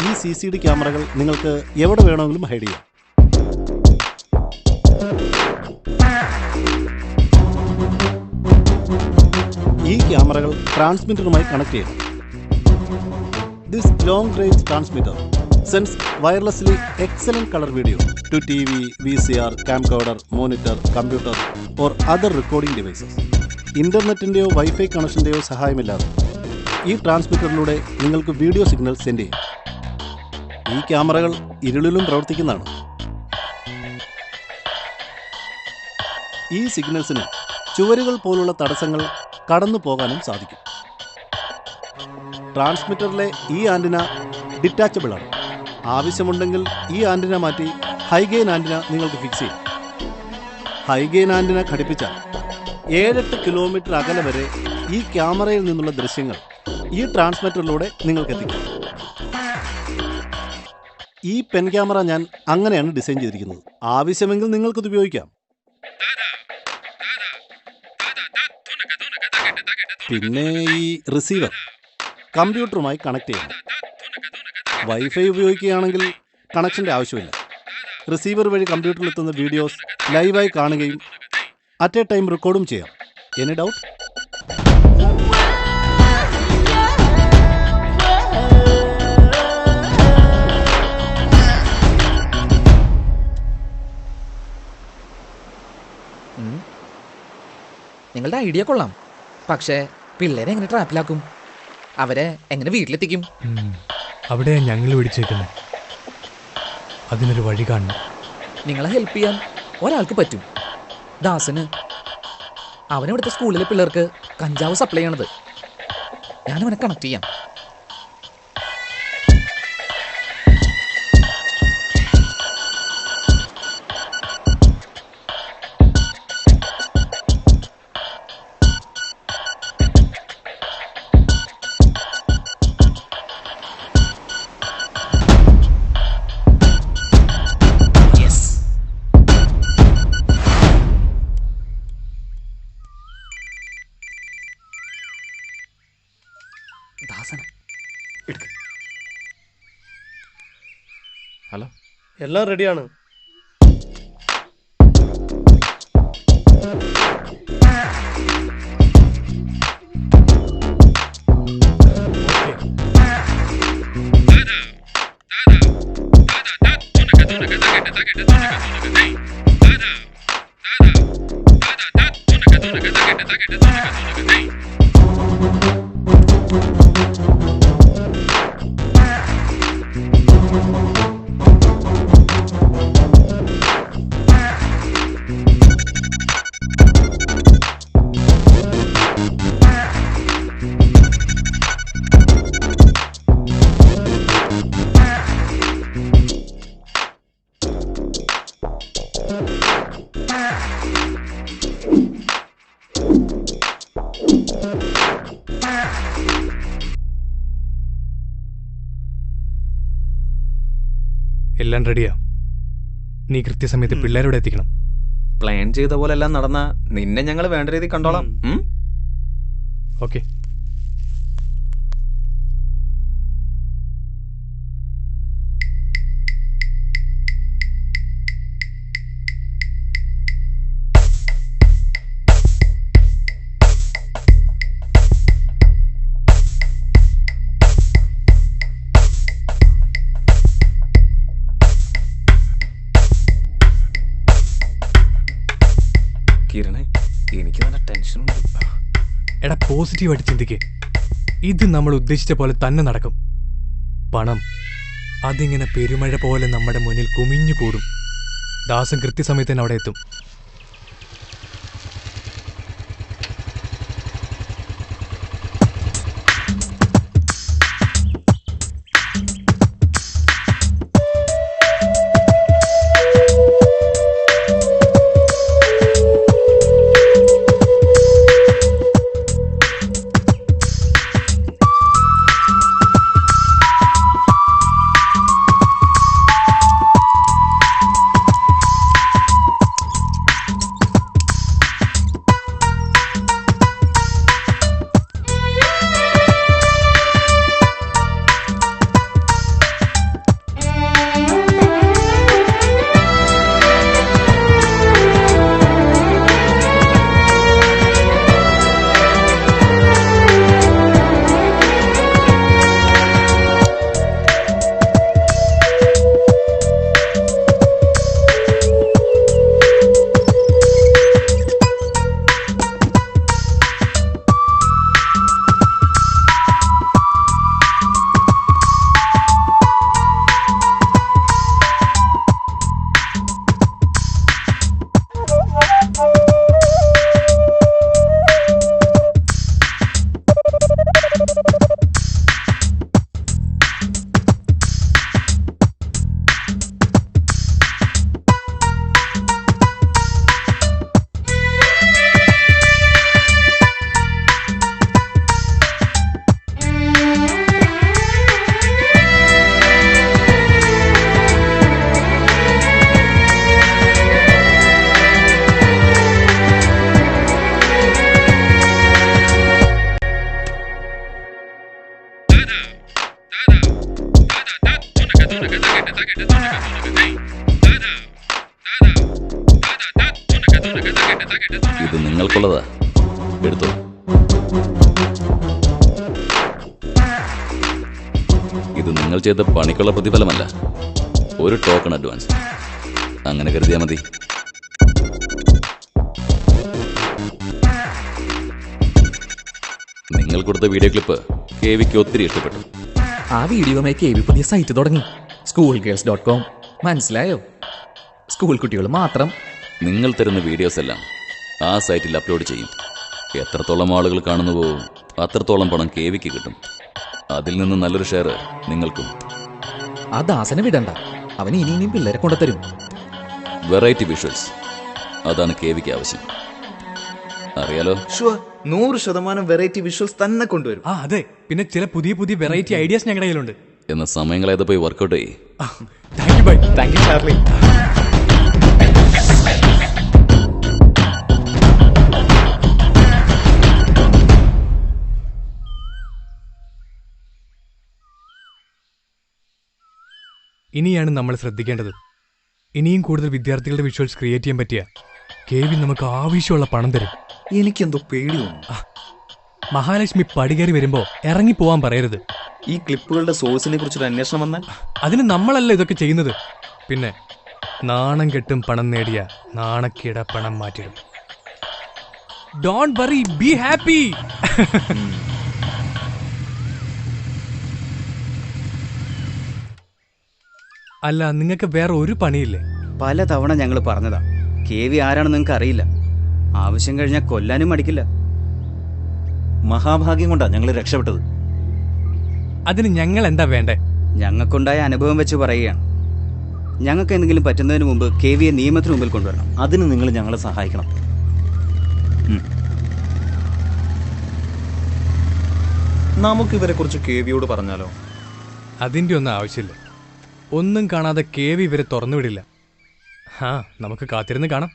ഈ CCD ക്യാമറകൾ നിങ്ങൾക്ക് എവിടെ വേണമെങ്കിലും ഹൈഡ് ചെയ്യാം. ഈ ക്യാമറകൾ ട്രാൻസ്മിറ്ററുമായി കണക്ട് ചെയ്യണം. This long range transmitter sends wirelessly excellent colour video to TV, VCR, camcorder, monitor, computer or other recording devices. ഇന്റർനെറ്റിന്റെയോ വൈഫൈ കണക്ഷന്റെയോ സഹായമില്ലാതെ ഈ ട്രാൻസ്മിറ്ററിലൂടെ നിങ്ങൾക്ക് വീഡിയോ സിഗ്നൽ സെൻഡ് ചെയ്യും. ഈ ക്യാമറകൾ ഇരുളിലും പ്രവർത്തിക്കുന്നതാണ്. ഈ സിഗ്നൽസിന് ചുവരുകൾ പോലുള്ള തടസ്സങ്ങൾ കടന്നു പോകാനും സാധിക്കും. ട്രാൻസ്മിറ്ററിലെ ഈ ആന്റിന ഡിറ്റാച്ചബിൾ ആണ്. ആവശ്യമുണ്ടെങ്കിൽ ഈ ആന്റിന മാറ്റി ഹൈഗെയിൻ ആന്റിന നിങ്ങൾക്ക് ഫിക്സ് ചെയ്യും. ഹൈഗെയിൻ ആന്റിന ഘടിപ്പിച്ചാൽ 7-8 കിലോമീറ്റർ അകലെ വരെ ഈ ക്യാമറയിൽ നിന്നുള്ള ദൃശ്യങ്ങൾ ഈ ട്രാൻസ്മിറ്ററിലൂടെ നിങ്ങൾക്ക് എത്തിക്കും. ഈ പെൻ ക്യാമറ ഞാൻ അങ്ങനെയാണ് ഡിസൈൻ ചെയ്തിരിക്കുന്നത്. ആവശ്യമെങ്കിൽ നിങ്ങൾക്കത് ഉപയോഗിക്കാം. പിന്നെ ഈ റിസീവർ കമ്പ്യൂട്ടറുമായി കണക്ട് ചെയ്യണം. വൈഫൈ ഉപയോഗിക്കുകയാണെങ്കിൽ കണക്ഷൻ്റെ ആവശ്യമില്ല. റിസീവർ വഴി കമ്പ്യൂട്ടറിൽ എത്തുന്ന വീഡിയോസ് ലൈവായി കാണുകയും അറ്റ് എ ടൈം റെക്കോർഡും ചെയ്യാം. Any doubt? നിങ്ങളുടെ ഐഡിയ കൊള്ളാം. പക്ഷേ പിള്ളേരെ എങ്ങനെ ട്രാപ്പിലാക്കും? അവരെ എങ്ങനെ വീട്ടിലെത്തിക്കും? അവിടെയാ ഞങ്ങൾ പിടിച്ചേക്കുന്നത്. അതിനൊരു വഴി കാണണം. നിങ്ങളെ ഹെൽപ്പ് ചെയ്യാൻ ഒരാൾക്ക് പറ്റും. ദാസന്. അവനിവിടുത്തെ സ്കൂളിലെ പിള്ളേർക്ക് കഞ്ചാവ് സപ്ലൈ ചെയ്യണത്. ഞാനവനെ കണക്ട് ചെയ്യാം. ഹലോ, എല്ലാം റെഡിയാണ്. എല്ലാം റെഡിയാ. നീ കൃത്യസമയത്ത് പിള്ളേരോട് എത്തിക്കണം. പ്ലാൻ ചെയ്ത പോലെ എല്ലാം നടന്ന നിന്നെ ഞങ്ങൾ വേണ്ട രീതിയിൽ കണ്ടോളാം. ഓക്കെ. കിരണേ, എനിക്ക് നല്ല ടെൻഷനുണ്ട്. എടാ, പോസിറ്റീവായിട്ട് ചിന്തിക്കേ. ഇത് നമ്മൾ ഉദ്ദേശിച്ച പോലെ തന്നെ നടക്കും. പണം അതിങ്ങനെ പെരുമഴ പോലെ നമ്മുടെ മുന്നിൽ കുമിഞ്ഞു കൂടും. ദാസൻ കൃത്യസമയത്ത് തന്നെ അവിടെ എത്തും. ഇത് നിങ്ങൾക്കുള്ളതാ, എടുത്തോ. ഇത് നിങ്ങൾ ചെയ്ത പണിക്കുള്ള പ്രതിഫലമല്ല, ഒരു ടോക്കൺ അഡ്വാൻസ്. അങ്ങനെ കരുതിയാൽ മതി. നിങ്ങൾ കൊടുത്ത വീഡിയോ ക്ലിപ്പ് കെവിക്ക് ഒത്തിരി ഇഷ്ടപ്പെട്ടു. ആ വീഡിയോമായി കെവി പുതിയ സൈറ്റ് തുടങ്ങി, schoolgirls.com. മനസ്സിലായോ? സ്കൂൾ കുട്ടികൾ മാത്രം. നിങ്ങൾ തരുന്ന വീഡിയോസ് എല്ലാം ആ സൈറ്റിൽ അപ്ലോഡ് ചെയ്യും. എത്രത്തോളം ആളുകൾ കാണുന്നുവോ അത്രത്തോളം പണം കെവിക്ക് കിട്ടും. അതിൽ നിന്ന് നല്ലൊരു ഷെയർ നിങ്ങൾക്കും. ആ ദാസനെ വിടണ്ട, അവൻ ഇനിയും പിള്ളേരെ കൊണ്ടുതരും. വെറൈറ്റി വിഷ്വൽസ്, അതാണ് കെവിക്ക് ആവശ്യം. അറിയാലോ? 100% വെറൈറ്റി വിഷ്വൽസ് തന്നെ കൊണ്ടുവരും. അതെ, പിന്നെ ചില പുതിയ പുതിയ വെറൈറ്റി ഐഡിയാസ് ഞങ്ങളുടെ കയ്യിലുണ്ട്. എന്ന സമയങ്ങളേത് പോയി വർക്കൗട്ട് ചെയ്യ്. Thank you bye. Thank you Charlie. ഇനിയാണ് നമ്മൾ ശ്രദ്ധിക്കേണ്ടത്. ഇനിയും കൂടുതൽ വിദ്യാർത്ഥികളുടെ വിഷ്വൽസ് ക്രിയേറ്റ് ചെയ്യാൻ പറ്റിയ കെവി നമുക്ക് ആവശ്യമുള്ള പണം തരും. എനിക്കെന്തോ പേടി തോന്നുന്നു. മഹാലക്ഷ്മി പടികേറി വരുമ്പോ ഇറങ്ങിപ്പോവാൻ പറയരുത്. ഈ ക്ലിപ്പുകളുടെ സോഴ്സിനെ കുറിച്ചൊരു അന്വേഷണം വന്നാൽ അതിന് നമ്മളല്ല ഇതൊക്കെ ചെയ്യുന്നത്. പിന്നെ നാണം കെട്ടും പണം നേടിയ നാണക്കേട പണം മാറ്റിടും. Don't worry, be happy. അല്ല, നിങ്ങൾക്ക് വേറെ ഒരു പണിയില്ലേ? പല തവണ ഞങ്ങൾ പറഞ്ഞതാ, KV ആരാണെന്ന് നിങ്ങൾക്ക് അറിയില്ല. ആവശ്യം കഴിഞ്ഞാൽ കൊല്ലാനും മടിക്കില്ല. മഹാഭാഗ്യം കൊണ്ടാ ഞങ്ങൾ രക്ഷപ്പെട്ടത്. അതിന് ഞങ്ങൾ എന്താ വേണ്ടേ? ഞങ്ങൾക്കുണ്ടായ അനുഭവം വെച്ച് പറയുകയാണ്. ഞങ്ങൾക്ക് എന്തെങ്കിലും പറ്റുന്നതിന് മുമ്പ് KVയെ നിയമത്തിന് മുമ്പിൽ കൊണ്ടുവരണം. അതിന് നിങ്ങൾ ഞങ്ങളെ സഹായിക്കണം. നമുക്ക് ഇവരെ കുറിച്ച് KVയോട് പറഞ്ഞാലോ? അതിൻ്റെ ഒന്നും ആവശ്യമില്ല. ഒന്നും കാണാതെ KV ഇവരെ തുറന്നുവിടില്ല. നമുക്ക് കാത്തിരുന്ന് കാണാം.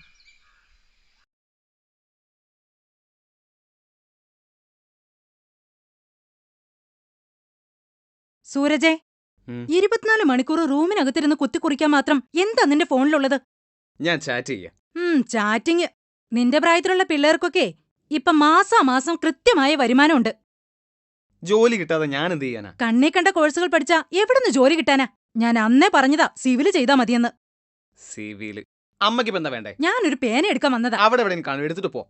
സൂരജേ, 24 മണിക്കൂർ റൂമിനകത്തിരുന്ന് കുത്തിക്കുറിക്കാൻ മാത്രം എന്താ നിന്റെ ഫോണിലുള്ളത്? ഞാൻ ചാറ്റ് ചെയ്യാം. ചാറ്റിങ്. നിന്റെ പ്രായത്തിലുള്ള പിള്ളേർക്കൊക്കെ ഇപ്പൊ മാസാമാസം കൃത്യമായ വരുമാനമുണ്ട്. ജോലി കിട്ടാതെ ഞാൻ എന്ത് ചെയ്യാനാ? കണ്ണേ കണ്ട കോഴ്സുകൾ പഠിച്ചാ എവിടുന്ന് ജോലി കിട്ടാനാ? ഞാൻ അന്നേ പറഞ്ഞതാ സിവില് ചെയ്താ മതിയെന്ന്. സിവില് അമ്മയ്ക്ക് എന്താ വേണ്ടേ? ഞാനൊരു പേന എടുക്കാൻ വന്നതാ. അവിടെ എവിടെ കാണും, എടുത്തിട്ട് പോ.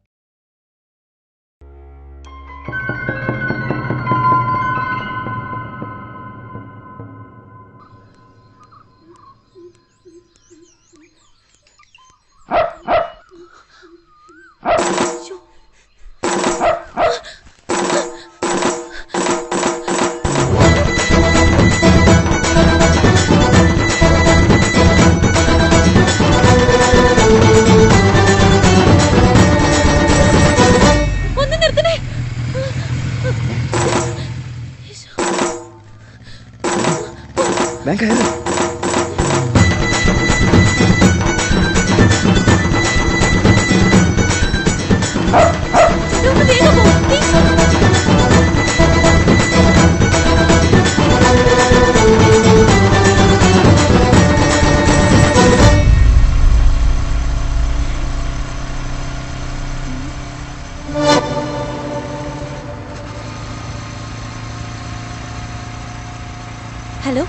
ഹലോ,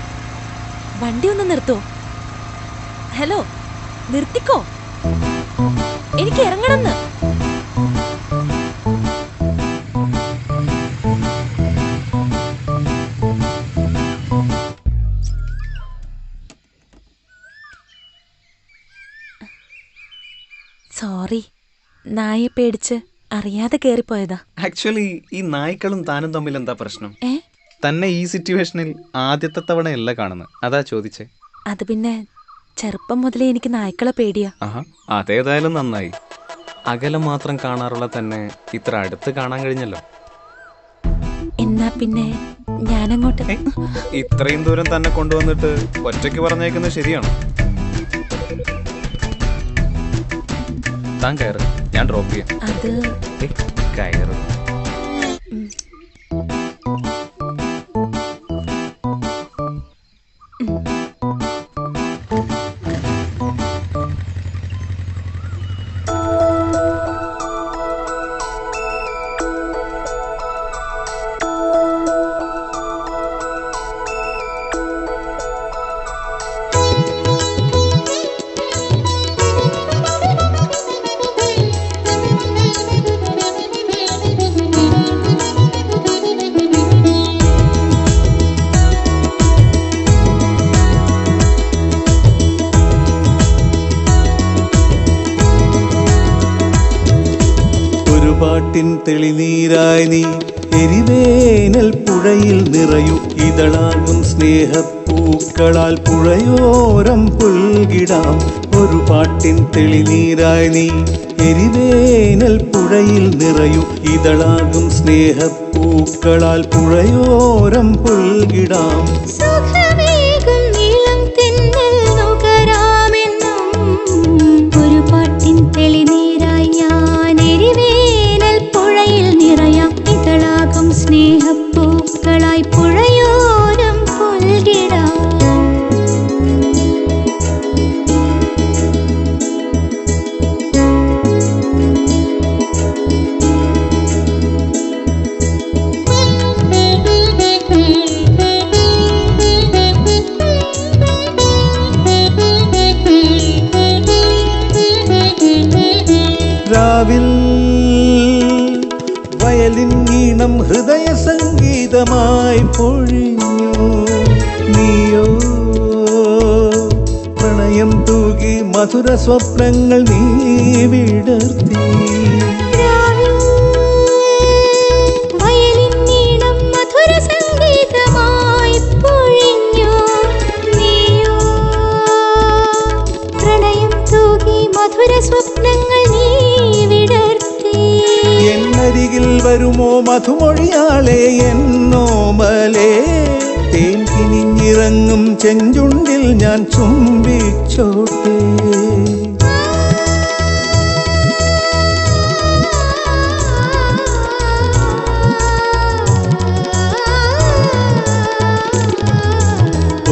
വണ്ടി ഒന്ന് നിർത്തോ? ഹലോ, നിർത്തിക്കോ, എനിക്ക് ഇറങ്ങണമെന്ന്. സോറി, നായെ പേടിച്ച് അറിയാതെ കേറിപ്പോയതാ. ആക്ച്വലി ഈ നായ്ക്കളും താനും തമ്മിൽ എന്താ പ്രശ്നം? തന്നെ ഈ സിറ്റുവേഷനിൽ ആദ്യത്തെ തവണയല്ല കാണുന്നത്, അതാ ചോദിച്ചേ. അത് പിന്നെ ചെറുപ്പം മുതലേ എനിക്ക് നായ്ക്കളെ പേടിയാ. അതേതായാലും നന്നായി. അകലം മാത്രം കാണാറുള്ള തന്നെ ഇത്ര അടുത്ത് കാണാൻ കഴിഞ്ഞല്ലോ. എന്നാ പിന്നെ ഞാനങ്ങോട്ട്. ഇത്രയും ദൂരം തന്നെ കൊണ്ടുവന്നിട്ട് ഒറ്റയ്ക്ക് പറഞ്ഞേക്കുന്നത് ശരിയാണോ? താൻ കയറ്, ഞാൻ ഡ്രോപ്പ് ചെയ്യാം. അത് കയറ്. പാട്ടിൻ തെളിനീരായി നീ എരിവേനൽ പുഴയിൽ നിറയൂ ഇതളാകും സ്നേഹപ്പൂക്കളാൽ പുഴയോരം പുൽകിടാം. ഒരു പാട്ടിൻ തെളിനീരായി നീ എരിവേനൽ പുഴയിൽ നിറയൂ ഇതളാകും സ്നേഹപ്പൂക്കളാൽ പുഴയോരം പുൽകിടാം. ഒരു പാട്ടിൻ തെളിനീരായി ഞാൻ എരിവേനൽ പുഴയിൽ നിറയാം ഇതളാകും സ്നേഹപ്പൂക്കളായി പുഴയോരം പുൽകിടാം. സംഗീതമായി പൊഴിഞ്ഞു. നീയോ പ്രണയം തൂകി മധുര സ്വപ്നങ്ങൾ നീ വിടർത്തി. വയലിനീണം മധുര സംഗീതമായി പൊഴിഞ്ഞു. നീയോ പ്രണയം തൂകി മധുര സ്വപ്നങ്ങൾ നീ വിടർത്തി. എന്നരികിൽ വരുമോ മധുമൊഴിയാളെ എന്നോമലേ, തേൻ കിനിഞ്ഞിറങ്ങും ചെഞ്ചുണ്ടിൽ ഞാൻ ചുംബിച്ചോട്ടെ.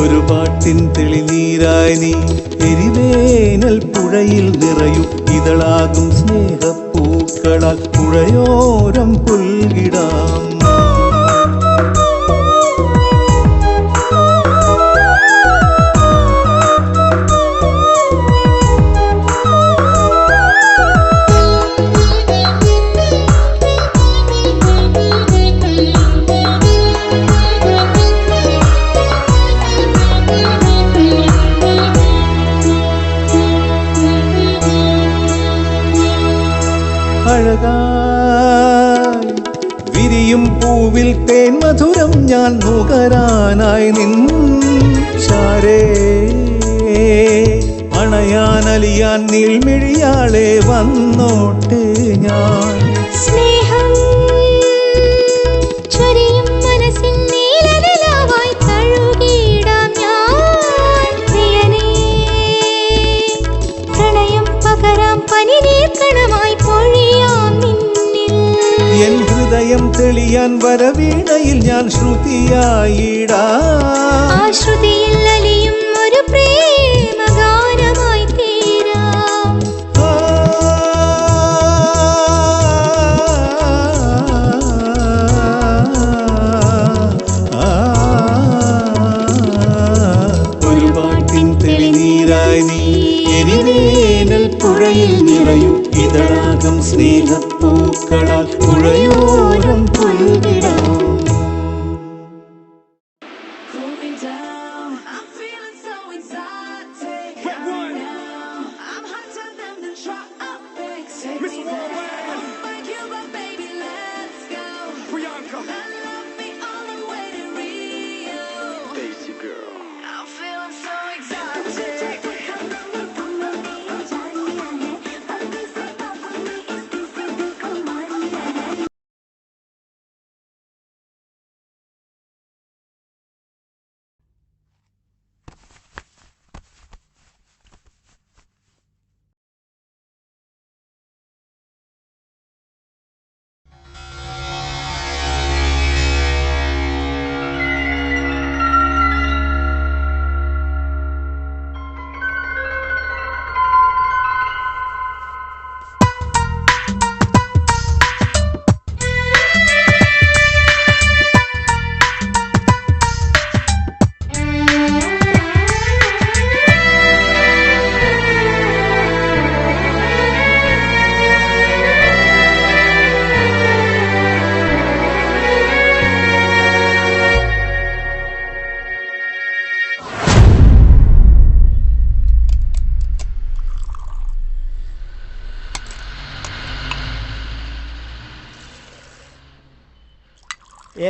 ഒരു പാട്ടിൻ തെളിനീരായി നീ എരിവേനൽ പുഴയിൽ നിറയും. ഇതളാകും സ്നേഹപ്പൂക്കളാൽ പുഴയോരം പുൽകിടാം. അഴകായി വിരിയും പൂവിൽ തേൻ മധുരം ഞാൻ നുകരാനായി നിൻ ചാരേ. അണയാനലിയാൻ നീൾമിഴിയാളെ വന്നോട്ടെ ഞാൻ. സ്നേഹം ചൊരിയും മനസ്സിൻ നീലനിലാവായി തഴുകിയിടാം ഞാൻ. പ്രിയനേ പ്രണയം പകരാം പനിനീർക്കണമായി പൊഴിയാം നിന്നിൽ. എൻ ഹൃദയം തെളിയാൻ വരവീണയിൽ ഞാൻ ശ്രുതിയായിടാം. ആ ശ്രുതിയിൽ അലിയും ഒരു പ്രേമഗാനമായി തീരാം. ഒരു പാട്ടിൻ തെളിനീരായി നീ എരിവേനൽ പുഴയിൽ നിറയും. ഇതളാകും സ്നേഹപ്പൂക്കളാൽ പുഴയോരം പുൽകിടാം.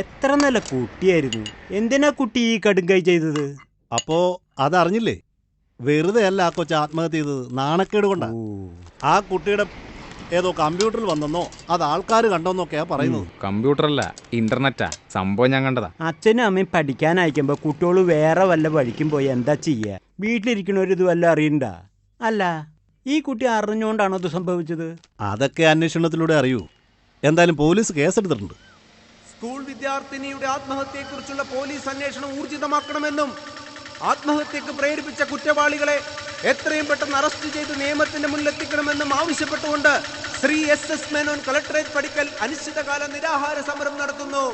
എത്ര നല്ല കുട്ടിയായിരുന്നു. എന്തിനാ കുട്ടി ഈ കടുങ്കൈ ചെയ്തത്? അപ്പോ അതറിഞ്ഞില്ലേ? വെറുതെ അല്ല ആ കൊച്ചു ആത്മഹത്യ ചെയ്തത്, നാണക്കേട് കൊണ്ടാ. ആ കുട്ടിയുടെ ഏതോ കമ്പ്യൂട്ടറിൽ വന്നെന്നോ അത് ആൾക്കാർ കണ്ടോന്നൊക്കെയാ പറയുന്നത്. കമ്പ്യൂട്ടറല്ല, ഇന്റർനെറ്റാ സംഭവം. ഞാൻ കണ്ടതാ. അച്ഛനും അമ്മയും പഠിക്കാൻ അയക്കുമ്പോ കുട്ടികൾ വേറെ വല്ല വഴിക്കും പോയി എന്താ ചെയ്യാ? വീട്ടിലിരിക്കണവര് ഇത് വല്ല അറിയണ്ട. അല്ല, ഈ കുട്ടി അറിഞ്ഞുകൊണ്ടാണോ ഇത് സംഭവിച്ചത്? അതൊക്കെ അന്വേഷണത്തിലൂടെ അറിയൂ. എന്തായാലും പോലീസ് കേസെടുത്തിട്ടുണ്ട്. സ്കൂൾ വിദ്യാർത്ഥിനിയുടെ ആത്മഹത്യയെക്കുറിച്ചുള്ള പോലീസ് അന്വേഷണം ഊർജിതമാക്കണമെന്നും ആത്മഹത്യക്ക് പ്രേരിപ്പിച്ച കുറ്റവാളികളെ എത്രയും പെട്ടെന്ന് അറസ്റ്റ് ചെയ്ത് നിയമത്തിന്റെ മുന്നിലെത്തിക്കണമെന്നും ആവശ്യപ്പെട്ടുകൊണ്ട് ശ്രീ SS മേനോൻ കളക്ടറേറ്റ് പടിക്കൽ അനിശ്ചിതകാല നിരാഹാര സമരം നടത്തുന്നു.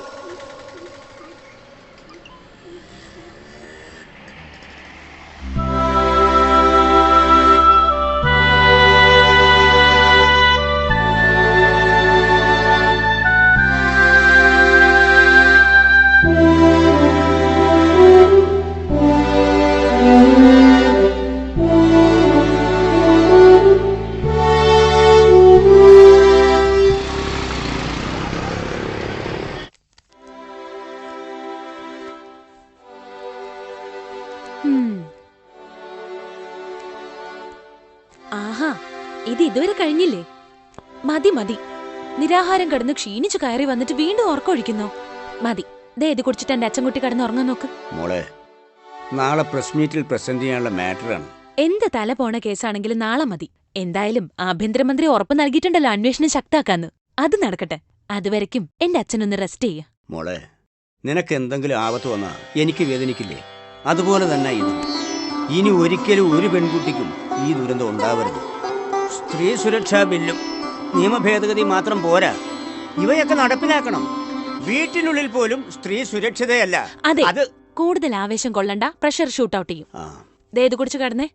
ഇത് ഇതുവരെ കഴിഞ്ഞില്ലേ? മതി മതി. നിരാഹാരം കിടന്ന് ക്ഷീണിച്ചു കയറി വന്നിട്ട് വീണ്ടും ഉറക്കമൊഴിക്കുന്നോ? മതി. ദേ ഇത് കുടിച്ചിട്ട് എന്റെ അച്ഛൻകുട്ടി കിടന്ന് ഉറങ്ങാൻ നോക്ക്. മോളെ, നാളെ പ്രസ് മീറ്റിൽ പ്രസന്റ് ചെയ്യാനുള്ള മാറ്ററാണ്. എന്ത് തല പോണ കേസാണെങ്കിലും നാളെ മതി. എന്തായാലും ആഭ്യന്തരമന്ത്രി ഉറപ്പ് നൽകിയിട്ടുണ്ടല്ലോ അന്വേഷണം ശക്താക്കാന്ന്. അത് നടക്കട്ടെ. അതുവരയ്ക്കും എന്റെ അച്ഛനൊന്ന് റെസ്റ്റ് ചെയ്യ. മോളെ, നിനക്ക് എന്തെങ്കിലും ആപത്ത് വന്നാ എനിക്ക് വേദനിക്കില്ലേ? അതുപോലെ തന്നെ ഇത്. ഇനി ഒരിക്കലും ഒരു പെൺകുട്ടിക്കും ഈ ദുരന്തം ഉണ്ടാവരുത്. സ്ത്രീ സുരക്ഷാ ബില്ലും നിയമ ഭേദഗതി മാത്രം പോരാ, ഇവയൊക്കെ നടപ്പിലാക്കണം. വീട്ടിനുള്ളിൽ പോലും സ്ത്രീ സുരക്ഷിതയല്ല. അതെ, അത് കൂടുതൽ ആവേശം കൊള്ളണ്ട. പ്രഷർ ഷൂട്ട് ഔട്ട് ചെയ്യും. ദേ ഇത് കുടിച്ചു കിടന്നേ.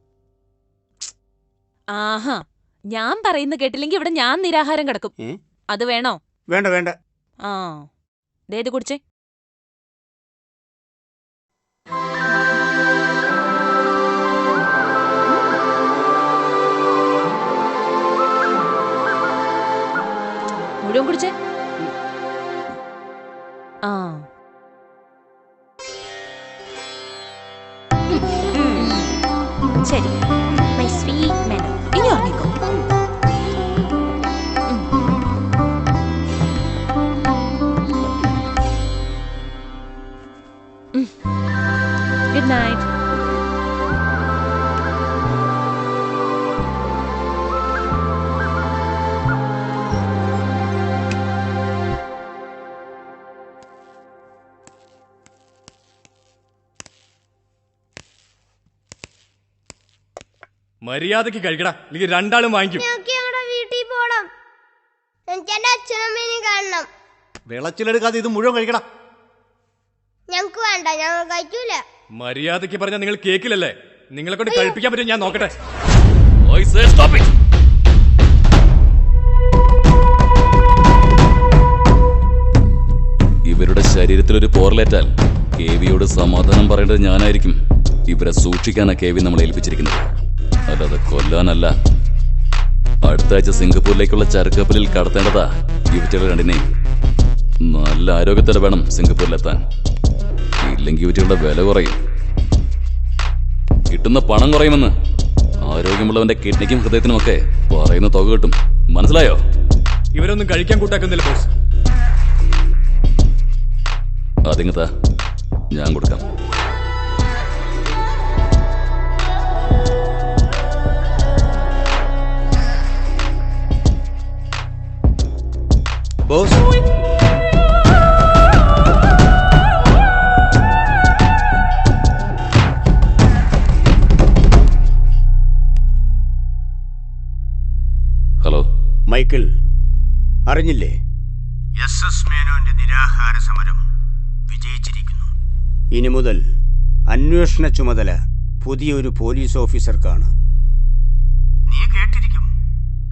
ആഹാ, ഞാൻ പറയുന്ന കേട്ടില്ലെങ്കിൽ ഇവിടെ ഞാൻ നിരാഹാരം കിടക്കും. അത് വേണോ? വേണ്ട വേണ്ട. ആ, ദേ ഇത് കുടിച്ചേ. മുഴുവൻ കുടിച്ചേ. ആ, ശരി. മൈ സ്വീറ്റ് മാൻ, ഇനി ഉറങ്ങിക്കോ. Good night. മര്യാദക്ക് കഴിക്കടാ, അല്ലെങ്കിൽ രണ്ടാളും വാങ്ങിക്കും. വീട്ടിൽ പോണം. എനിക്ക് എന്റെ അച്ഛനമ്മേനെ കാണണം. വിളച്ചിലെടുക്കാതെ ഇത് മുഴുവൻ കഴിക്കടാ. ഞങ്ങക്ക് വേണ്ട, ഞങ്ങൾ കഴിക്കൂല. മര്യാദക്ക് പറഞ്ഞാൽ നിങ്ങൾ കേക്കില്ലല്ലേ? നിങ്ങളെ കൊണ്ട് കഴിപ്പിക്കാൻ പറ്റും. ഞാൻ നോക്കട്ടെ. ഇവരുടെ ശരീരത്തിലൊരു പോറലേറ്റാൽ കേവിയോട് സമാധാനം പറയേണ്ടത് ഞാനായിരിക്കും. ഇവരെ സൂക്ഷിക്കാനാണ് കേവി നമ്മളെ ഏൽപ്പിച്ചിരിക്കുന്നത്, അല്ലാതെ കൊല്ലാനല്ല. അടുത്ത ആഴ്ച സിംഗപ്പൂരിലേക്കുള്ള ചരക്കപ്പലിൽ കടത്തേണ്ടതാ ഇവറ്റകൾ രണ്ടിനെ. നല്ല ആരോഗ്യത്തോടെ വേണം സിംഗപ്പൂരിലെത്താൻ, ഇല്ലെങ്കിൽ ഇവറ്റകളുടെ വില കുറയും. കിട്ടുന്ന പണം കുറയുമെന്ന് ആരോഗ്യമുള്ളവന്റെ കിഡ്നിക്കും ഹൃദയത്തിനും ഒക്കെ പറയുന്ന തുക കിട്ടും. മനസ്സിലായോ? ഇവരൊന്നും കഴിക്കാൻ കൂട്ടാക്കുന്നില്ല ബോസ്. അതിങ്ങത്താ, ഞാൻ കൊടുക്കാം. ബോസ്, ഹലോ മൈക്കിൾ, അറിഞ്ഞില്ലേ? SS മേനോന്റെ നിരാഹാര സമരം വിജയിച്ചിരിക്കുന്നു. ഇനി മുതൽ അന്വേഷണ ചുമതല പുതിയൊരു പോലീസ് ഓഫീസർക്കാണ്. നീ കേട്ടിരിക്കും,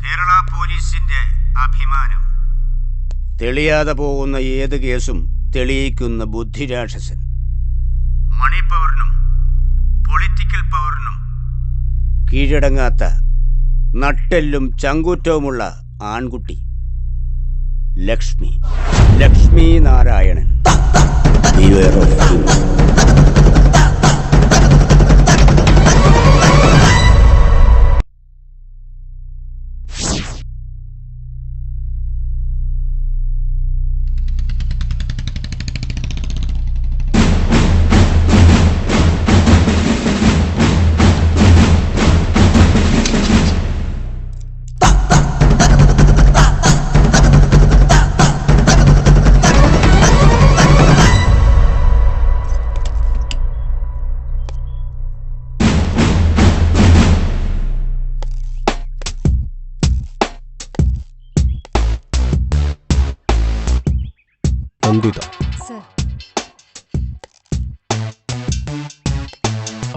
കേരള പോലീസിന്റെ അഭിമാനം. തെളിയാതെ പോകുന്ന ഏത് കേസും തെളിയിക്കുന്ന ബുദ്ധിരാക്ഷസൻ. മണി പവറിനും പൊളിറ്റിക്കൽ പവറിനും കീഴടങ്ങാത്ത നട്ടെല്ലും ചങ്കൂറ്റവുമുള്ള ആൺകുട്ടി. ലക്ഷ്മി നാരായണൻ.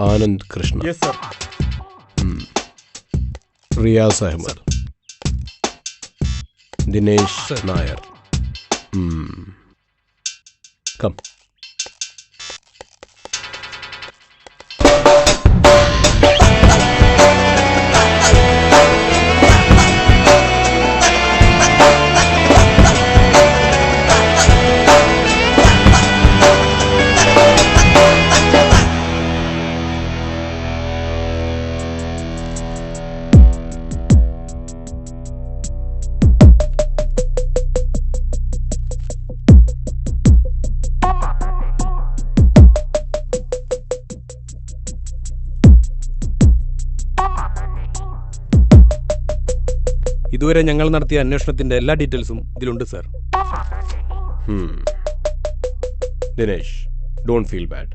ആനന്ദ് കൃഷ്ണ, റിയാസ് അഹമ്മദ്, ദിനേശ് നായർ. കം. ഇതുവരെ ഞങ്ങൾ നടത്തിയ അന്വേഷണത്തിന്റെ എല്ലാ ഡീറ്റെയിൽസും ഇതിലുണ്ട് sir. Dinesh, don't feel bad.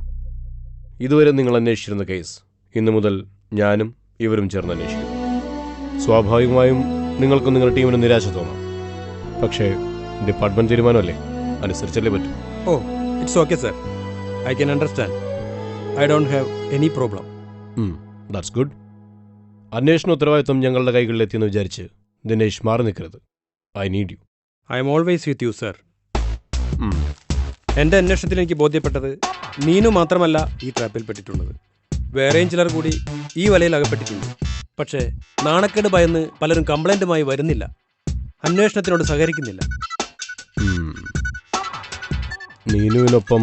ഇതുവരെ നിങ്ങൾ അന്വേഷിച്ചിരുന്ന കേസ് ഇന്നു മുതൽ ഞാനും ഇവരും ചേർന്ന് അന്വേഷിക്കുന്നു. സ്വാഭാവികമായും നിങ്ങൾക്കും നിങ്ങളുടെ ടീമിന് നിരാശ തോന്നാം. പക്ഷേ ഡിപ്പാർട്ട്മെന്റ് തീരുമാനമല്ലേ, അനുസരിച്ചല്ലേ പറ്റും. Oh, it's okay sir. I can understand. I don't have any problem. That's good. അന്വേഷണ ഉത്തരവാദിത്വം ഞങ്ങളുടെ കൈകളിലെത്തിയെന്ന് വിചാരിച്ച് ദിനേശ് മാറി നിൽക്കരുത്. I need you. I'm always with you sir. എൻ്റെ അന്വേഷണത്തിൽ എനിക്ക് ബോധ്യപ്പെട്ടത് നീനു മാത്രമല്ല ഈ ട്രാപ്പിൽപ്പെട്ടിട്ടുള്ളത്. വേറെയും ചിലർ കൂടി ഈ വലയിൽ അകപ്പെട്ടിട്ടുണ്ട്. പക്ഷേ നാണക്കേട് ഭയന്ന് പലരും കംപ്ലൈൻറ്റുമായി വരുന്നില്ല, അന്വേഷണത്തിനോട് സഹകരിക്കുന്നില്ല. നീനുവിനൊപ്പം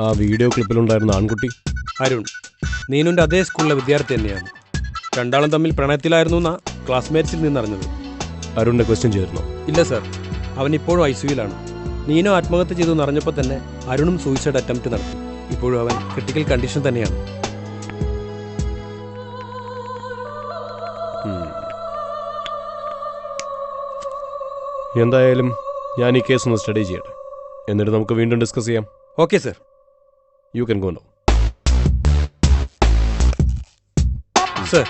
ആ വീഡിയോ ക്ലിപ്പിലുണ്ടായിരുന്ന ആൺകുട്ടി അരുൺ, നീനുവിൻ്റെ അതേ സ്കൂളിലെ വിദ്യാർത്ഥി തന്നെയാണ്. രണ്ടാളും തമ്മിൽ പ്രണയത്തിലായിരുന്നു എന്നാ ക്ലാസ്മേറ്റ്സിൽ നിന്നറിഞ്ഞത്. അരുണിനെ ക്വസ്റ്റ്യൻ ചെയ്തിരുന്നോ? ഇല്ല സർ, അവൻ ഇപ്പോഴും ICUവിലാണ്. നീനു ആത്മഹത്യ ചെയ്തു എന്നറിഞ്ഞപ്പോൾ തന്നെ അരുണും സൂയിസൈഡ് അറ്റംപ്റ്റ് നടത്തി. ഇപ്പോഴും അവൻ ക്രിട്ടിക്കൽ കണ്ടീഷൻ തന്നെയാണ്. എന്തായാലും ഞാൻ ഈ കേസ് ഒന്ന് സ്റ്റഡി ചെയ്യട്ടെ, എന്നിട്ട് നമുക്ക് വീണ്ടും ഡിസ്കസ് ചെയ്യാം. Okay sir. You can go now. Sir,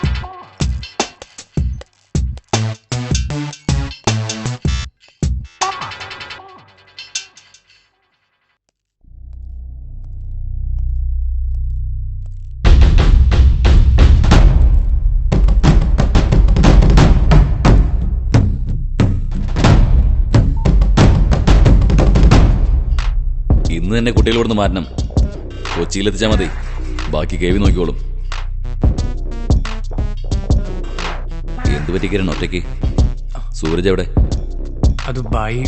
ഇന്ന് തന്നെ കുട്ടികളോടൊന്ന് മാറ്റണം. കൊച്ചിയിലെത്തിച്ചാൽ മതി, ബാക്കി കേവി നോക്കിക്കോളും. എന്ത് പറ്റിക്കരണം ഒറ്റയ്ക്ക്? സൂരജ് എവിടെ? അത് ബായി.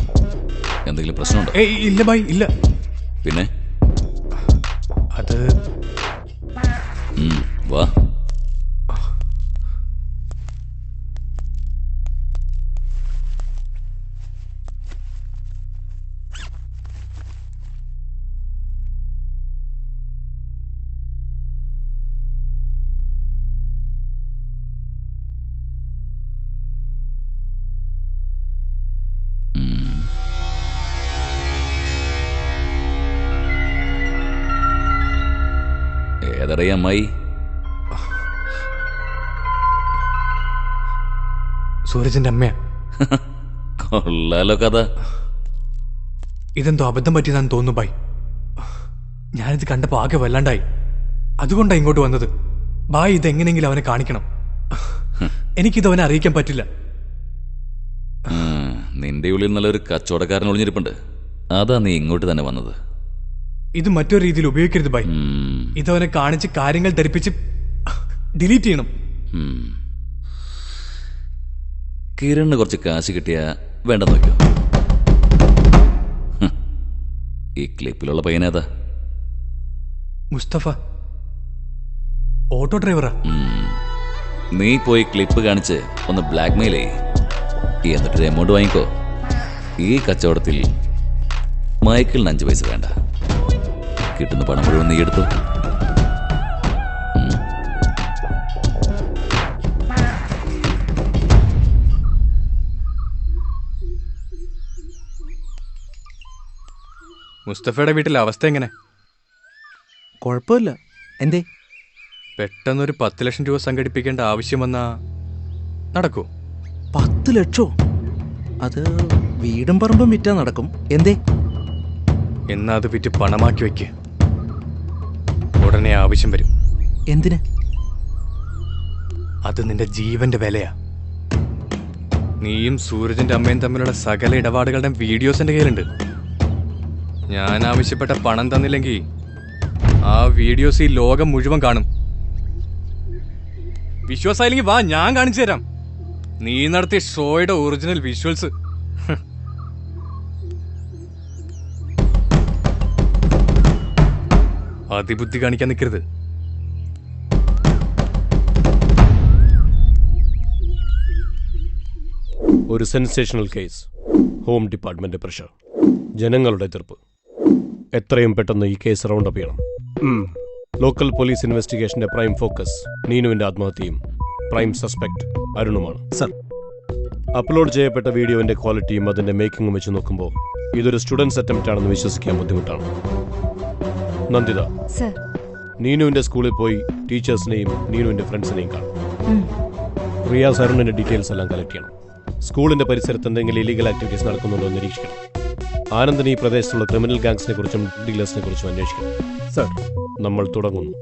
എന്തെങ്കിലും പ്രശ്നമുണ്ടോ? ഇല്ല ബായി, ഇല്ല. പിന്നെ അത് വാ. ഏതറിയ അമ്മായി? സൂരജിന്റെ അമ്മയാ. കൊള്ളാലോ കഥ. ഇതെന്തോ അബദ്ധം പറ്റിയതാന്ന് തോന്നുന്നു ബായ്. ഞാനിത് കണ്ടപ്പോ ആകെ വല്ലാണ്ടായി, അതുകൊണ്ടാണ് ഇങ്ങോട്ട് വന്നത്. ബായ് ഇതെങ്ങനെയെങ്കിലും അവനെ കാണിക്കണം. എനിക്കിത് അവനെ അറിയിക്കാൻ പറ്റില്ല. നിന്റെ ഉള്ളിൽ നല്ലൊരു കച്ചവടക്കാരൻ ഒളിഞ്ഞിരിപ്പുണ്ട്, അതാ നീ ഇങ്ങോട്ട് തന്നെ വന്നത്. ഇത് മറ്റൊരു രീതിയിൽ ഉപയോഗിക്കരുത് ബായ്. ഇതവനെ കാണിച്ച് കാര്യങ്ങൾ ധരിപ്പിച്ച് ഡിലീറ്റ് ചെയ്യണം. കിരണിന് കുറച്ച് കാശ് കിട്ടിയാ വേണ്ട നോക്കിയോ. ഈ ക്ലിപ്പിലുള്ള പയ്യനേതാ? മുസ്തഫ, ഓട്ടോ ഡ്രൈവറാ. നീ പോയി ക്ലിപ്പ് കാണിച്ച് ഒന്ന് ബ്ലാക്ക്മെയിൽ ചെയ്യ്, എന്നിട്ടൊരു എമൗണ്ട് വാങ്ങിക്കോ. ഈ കച്ചവടത്തിൽ മൈക്കിളിന് 5 പൈസ വേണ്ട. കിട്ടുന്ന പണം മുഴുവൻ നീ എടുത്തു. മുസ്തഫയുടെ വീട്ടിലെ അവസ്ഥ എങ്ങനെ? കുഴപ്പമില്ല. എന്തേ? പെട്ടെന്നൊരു 10 ലക്ഷം രൂപ സംഘടിപ്പിക്കേണ്ട ആവശ്യം വന്നാ നടക്കൂ? 10 ലക്ഷോ? അത് വീടും പറമ്പും വിറ്റാ നടക്കും. എന്തേ? എന്നാ അത് വിറ്റ് പണമാക്കി വയ്ക്ക്. ഉടനെ ആവശ്യം വരും. എന്തിന്? അത് നിന്റെ ജീവന്റെ വിലയാ. നീയും സൂരജിന്റെ അമ്മയും തമ്മിലുള്ള സകല ഇടപാടുകളുടെ വീഡിയോസ് എന്റെ കയ്യിലുണ്ട്. ഞാൻ ആവശ്യപ്പെട്ട പണം തന്നില്ലെങ്കിൽ ആ വീഡിയോസ് ഈ ലോകം മുഴുവൻ കാണും. വിശ്വാസമായില്ലെങ്കിൽ വാ, ഞാൻ കാണിച്ചു തരാം നീ നടത്തിയ ഷോയുടെ ഒറിജിനൽ വിഷ്വൽസ്. അതിബുദ്ധി കാണിക്കാൻ നിൽക്കരുത്. ഒരു sensational case, home department pressure, ജനങ്ങളുടെ എതിർപ്പ്. എത്രയും പെട്ടെന്ന് ഈ കേസ് റൗണ്ട് അപ്പ് ചെയ്യണം. ലോക്കൽ പോലീസ് ഇൻവെസ്റ്റിഗേഷന്റെ പ്രൈം ഫോക്കസ് നീനുവിന്റെ ആത്മഹത്യയും പ്രൈം സസ്പെക്ട് അരുണുമാണ്. സർ, അപ്ലോഡ് ചെയ്യപ്പെട്ട വീഡിയോന്റെ ക്വാളിറ്റിയും അതിന്റെ മേക്കിങ്ങും വെച്ച് നോക്കുമ്പോൾ ഇതൊരു സ്റ്റുഡൻസ് അറ്റംപ്റ്റ് ആണെന്ന് വിശ്വസിക്കാൻ ബുദ്ധിമുട്ടാണ്. നന്ദിത, സർ, നീനുവിന്റെ സ്കൂളിൽ പോയി ടീച്ചേഴ്സിനെയും നീനുവിന്റെ ഫ്രണ്ട്സിനെയും കാണും. റിയാസ് അരുണിന്റെ ഡീറ്റെയിൽസ് എല്ലാം കളക്ട് ചെയ്യണം. സ്കൂളിന്റെ പരിസരത്ത് എന്തെങ്കിലും ഇലീഗൽ ആക്ടിവിറ്റീസ് നടക്കുന്നുണ്ടോ എന്ന് നിരീക്ഷിക്കണം. ആനന്ദിന് ഈ പ്രദേശത്തുള്ള ക്രിമിനൽ ഗാങ്സിനെ കുറിച്ചും ഡീലേഴ്സിനെ കുറിച്ചും അന്വേഷിക്കണം. സർ, നമ്മൾ തുടങ്ങുന്നു.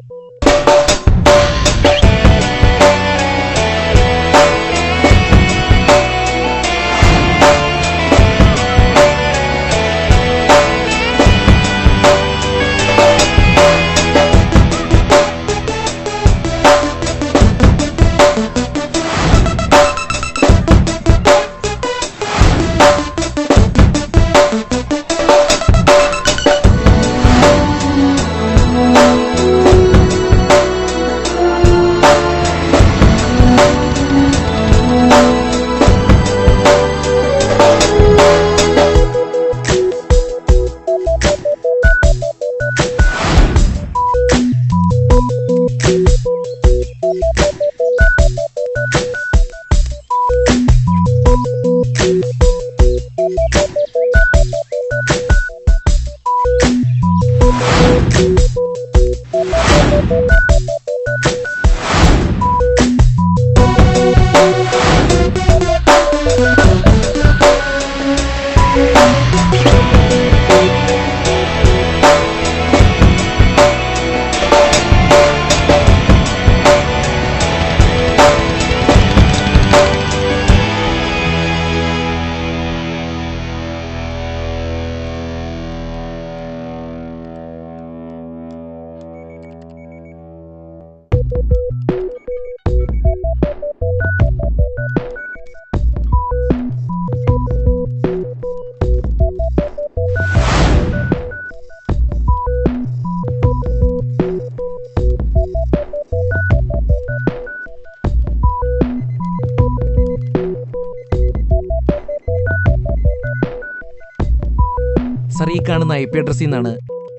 സർ, ഈ കാണുന്ന IP അഡ്രസ്സിൽ നിന്നാണ്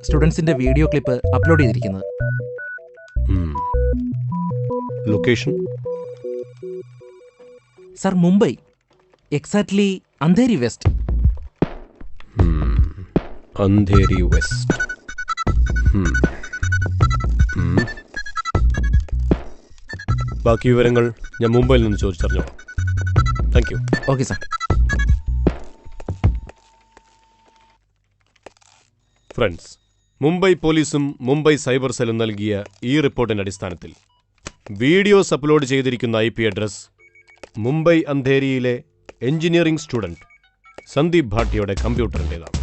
സ്റ്റുഡൻസിന്റെ വീഡിയോ ക്ലിപ്പ് അപ്ലോഡ് ചെയ്തിരിക്കുന്നത്. Location? Sir, Mumbai, exactly Andheri west. Andheri west. ബാക്കി വിവരങ്ങൾ ഞാൻ മുംബൈയിൽ നിന്ന് ചോദിച്ചറിഞ്ഞോളാം. Thank you. Okay sir. Friends, Mumbai പോലീസും മുംബൈ സൈബർ സെല്ലും നൽകിയ ഈ റിപ്പോർട്ടിന്റെ അടിസ്ഥാനത്തിൽ വീഡിയോസ് അപ്ലോഡ് ചെയ്തിരിക്കുന്ന IP അഡ്രസ് മുംബൈ അന്ധേരിയിലെ എഞ്ചിനീയറിംഗ് സ്റ്റുഡന്റ് സന്ദീപ് ഭാട്ടിയുടെ കമ്പ്യൂട്ടറിൻ്റെതാണ്.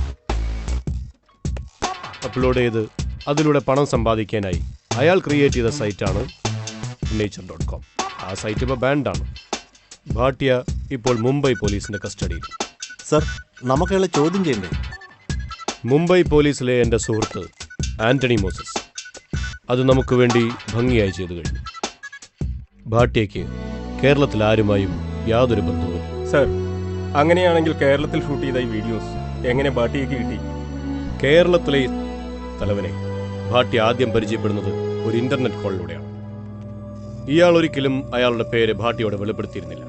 അപ്ലോഡ് ചെയ്ത് അതിലൂടെ പണം സമ്പാദിക്കാനായി അയാൾ ക്രിയേറ്റ് ചെയ്ത സൈറ്റാണ് nature.com. ആ സൈറ്റ് ഇപ്പോൾ ബാൻഡാണ്. ഭാട്ടിയ ഇപ്പോൾ മുംബൈ പോലീസിന്റെ കസ്റ്റഡിയിൽ. സർ, നമുക്കയാളെ ചോദ്യം ചെയ്യണ്ടേ? മുംബൈ പോലീസിലെ എൻ്റെ സുഹൃത്ത് ആന്റണി മോസസ് അത് നമുക്ക് വേണ്ടി ഭംഗിയായി ചെയ്തു കഴിഞ്ഞു. ഭാട്ടിയയ്ക്ക് കേരളത്തിൽ ആരുമായും യാതൊരു ബന്ധവുമില്ല. സർ, അങ്ങനെയാണെങ്കിൽ കേരളത്തിൽ ഷൂട്ട് ചെയ്ത ഈ വീഡിയോസ് എങ്ങനെ ഭാട്ടിയയ്ക്ക് കിട്ടി? കേരളത്തിലെ തലവനെ ഭാട്ടിയ ആദ്യം പരിചയപ്പെടുന്നത് ഒരു ഇന്റർനെറ്റ് കോളിലൂടെയാണ്. ഇയാൾ ഒരിക്കലും അയാളുടെ പേര് ഭാട്ടിയോട് വെളിപ്പെടുത്തിയിരുന്നില്ല.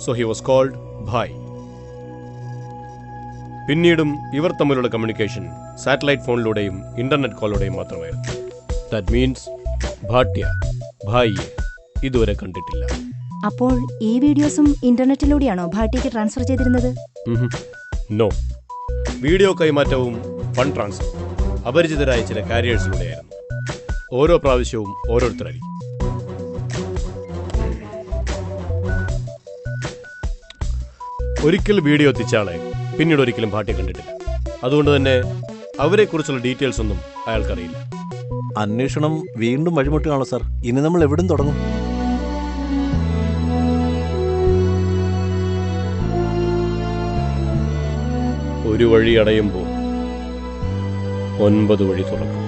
So he was called Bhai. പിന്നീടും ഇവർ തമ്മിലുള്ള കമ്മ്യൂണിക്കേഷൻ സാറ്റലൈറ്റ് ഫോണിലൂടെയും ഇന്റർനെറ്റ് കോളിലൂടെയും മാത്രമായിരുന്നു. ദാറ്റ് മീൻസ് ഭാട്ടിയ ഭായിയെ ഇതുവരെ കണ്ടിട്ടില്ല. അപ്പോൾ ഈ വീഡിയോസും ഇന്റർനെറ്റിലൂടെയാണോ ഭാട്ടിക്ക് ട്രാൻസ്ഫർ ചെയ്തിരുന്നത്? നോ. വീഡിയോ കൈമാറ്റവും ഫണ്ട് ട്രാൻസ്ഫർ അപരിചിതരായ ചില കാരിയേഴ്സിലൂടെയായിരുന്നു. ഓരോ പ്രാവശ്യവും ഓരോരുത്തരായിരിക്കും. ഒരിക്കൽ വീഡിയോ എത്തിച്ചാളെ പിന്നീട് ഒരിക്കലും ഭാട്ടിയെ കണ്ടിട്ടില്ല. അതുകൊണ്ട് തന്നെ അവരെക്കുറിച്ചുള്ള ഡീറ്റെയിൽസ് ഒന്നും അയാൾക്കറിയില്ല. അന്വേഷണം വീണ്ടും വഴിമുട്ടുകയാണോ സർ? ഇനി നമ്മൾ എവിടും തുടങ്ങും? ഒരു വഴി അടയുമ്പോൾ 9 വഴി തുറക്കും.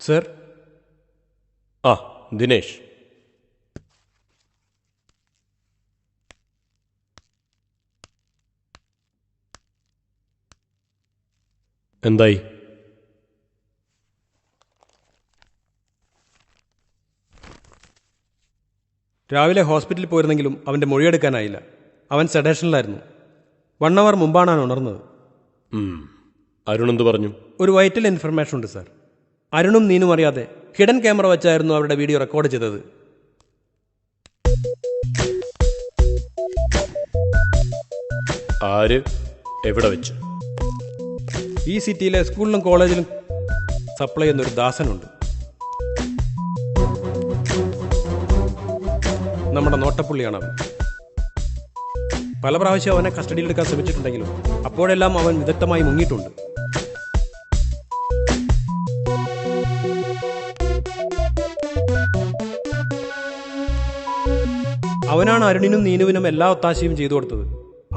സർ. ആ, ദിനേശ്. എന്തായി? രാവിലെ ഹോസ്പിറ്റലിൽ പോയിരുന്നെങ്കിലും അവൻ്റെ മൊഴിയെടുക്കാനായില്ല. അവൻ സെഡേഷനിലായിരുന്നു. 1 hour മുമ്പാണ് ഉണർന്നത്. അരുൺ എന്ത് പറഞ്ഞു? ഒരു വൈറ്റൽ ഇൻഫർമേഷൻ ഉണ്ട് സാർ. അരുണും നീനും അറിയാതെ ഹിഡൻ ക്യാമറ വെച്ചായിരുന്നു അവരുടെ വീഡിയോ റെക്കോർഡ് ചെയ്തത്. ആര്? എവിടെ വെച്ച്? ഈ സിറ്റിയിലെ സ്കൂളിലും കോളേജിലും സപ്ലൈ ചെയ്യുന്നൊരു ദാസനുണ്ട്. നമ്മുടെ നോട്ടപ്പുള്ളിയാണ് അവൻ. പല പ്രാവശ്യം അവനെ കസ്റ്റഡിയിലെടുക്കാൻ ശ്രമിച്ചിട്ടുണ്ടെങ്കിലും അപ്പോഴെല്ലാം അവൻ വിദഗ്ധമായി മുങ്ങിയിട്ടുണ്ട്. അവനാണ് അരുണിനും നീനുവിനും എല്ലാ ഒത്താശയും ചെയ്തു കൊടുത്തത്.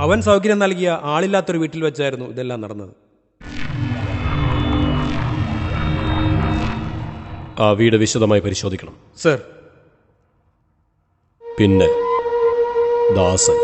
അവൻ സൗകര്യം നൽകിയ ആളില്ലാത്തൊരു വീട്ടിൽ വെച്ചായിരുന്നു ഇതെല്ലാം നടന്നത്. ആ വീട് വിശദമായി പരിശോധിക്കണം സർ. പിന്നെ ദാസൻ.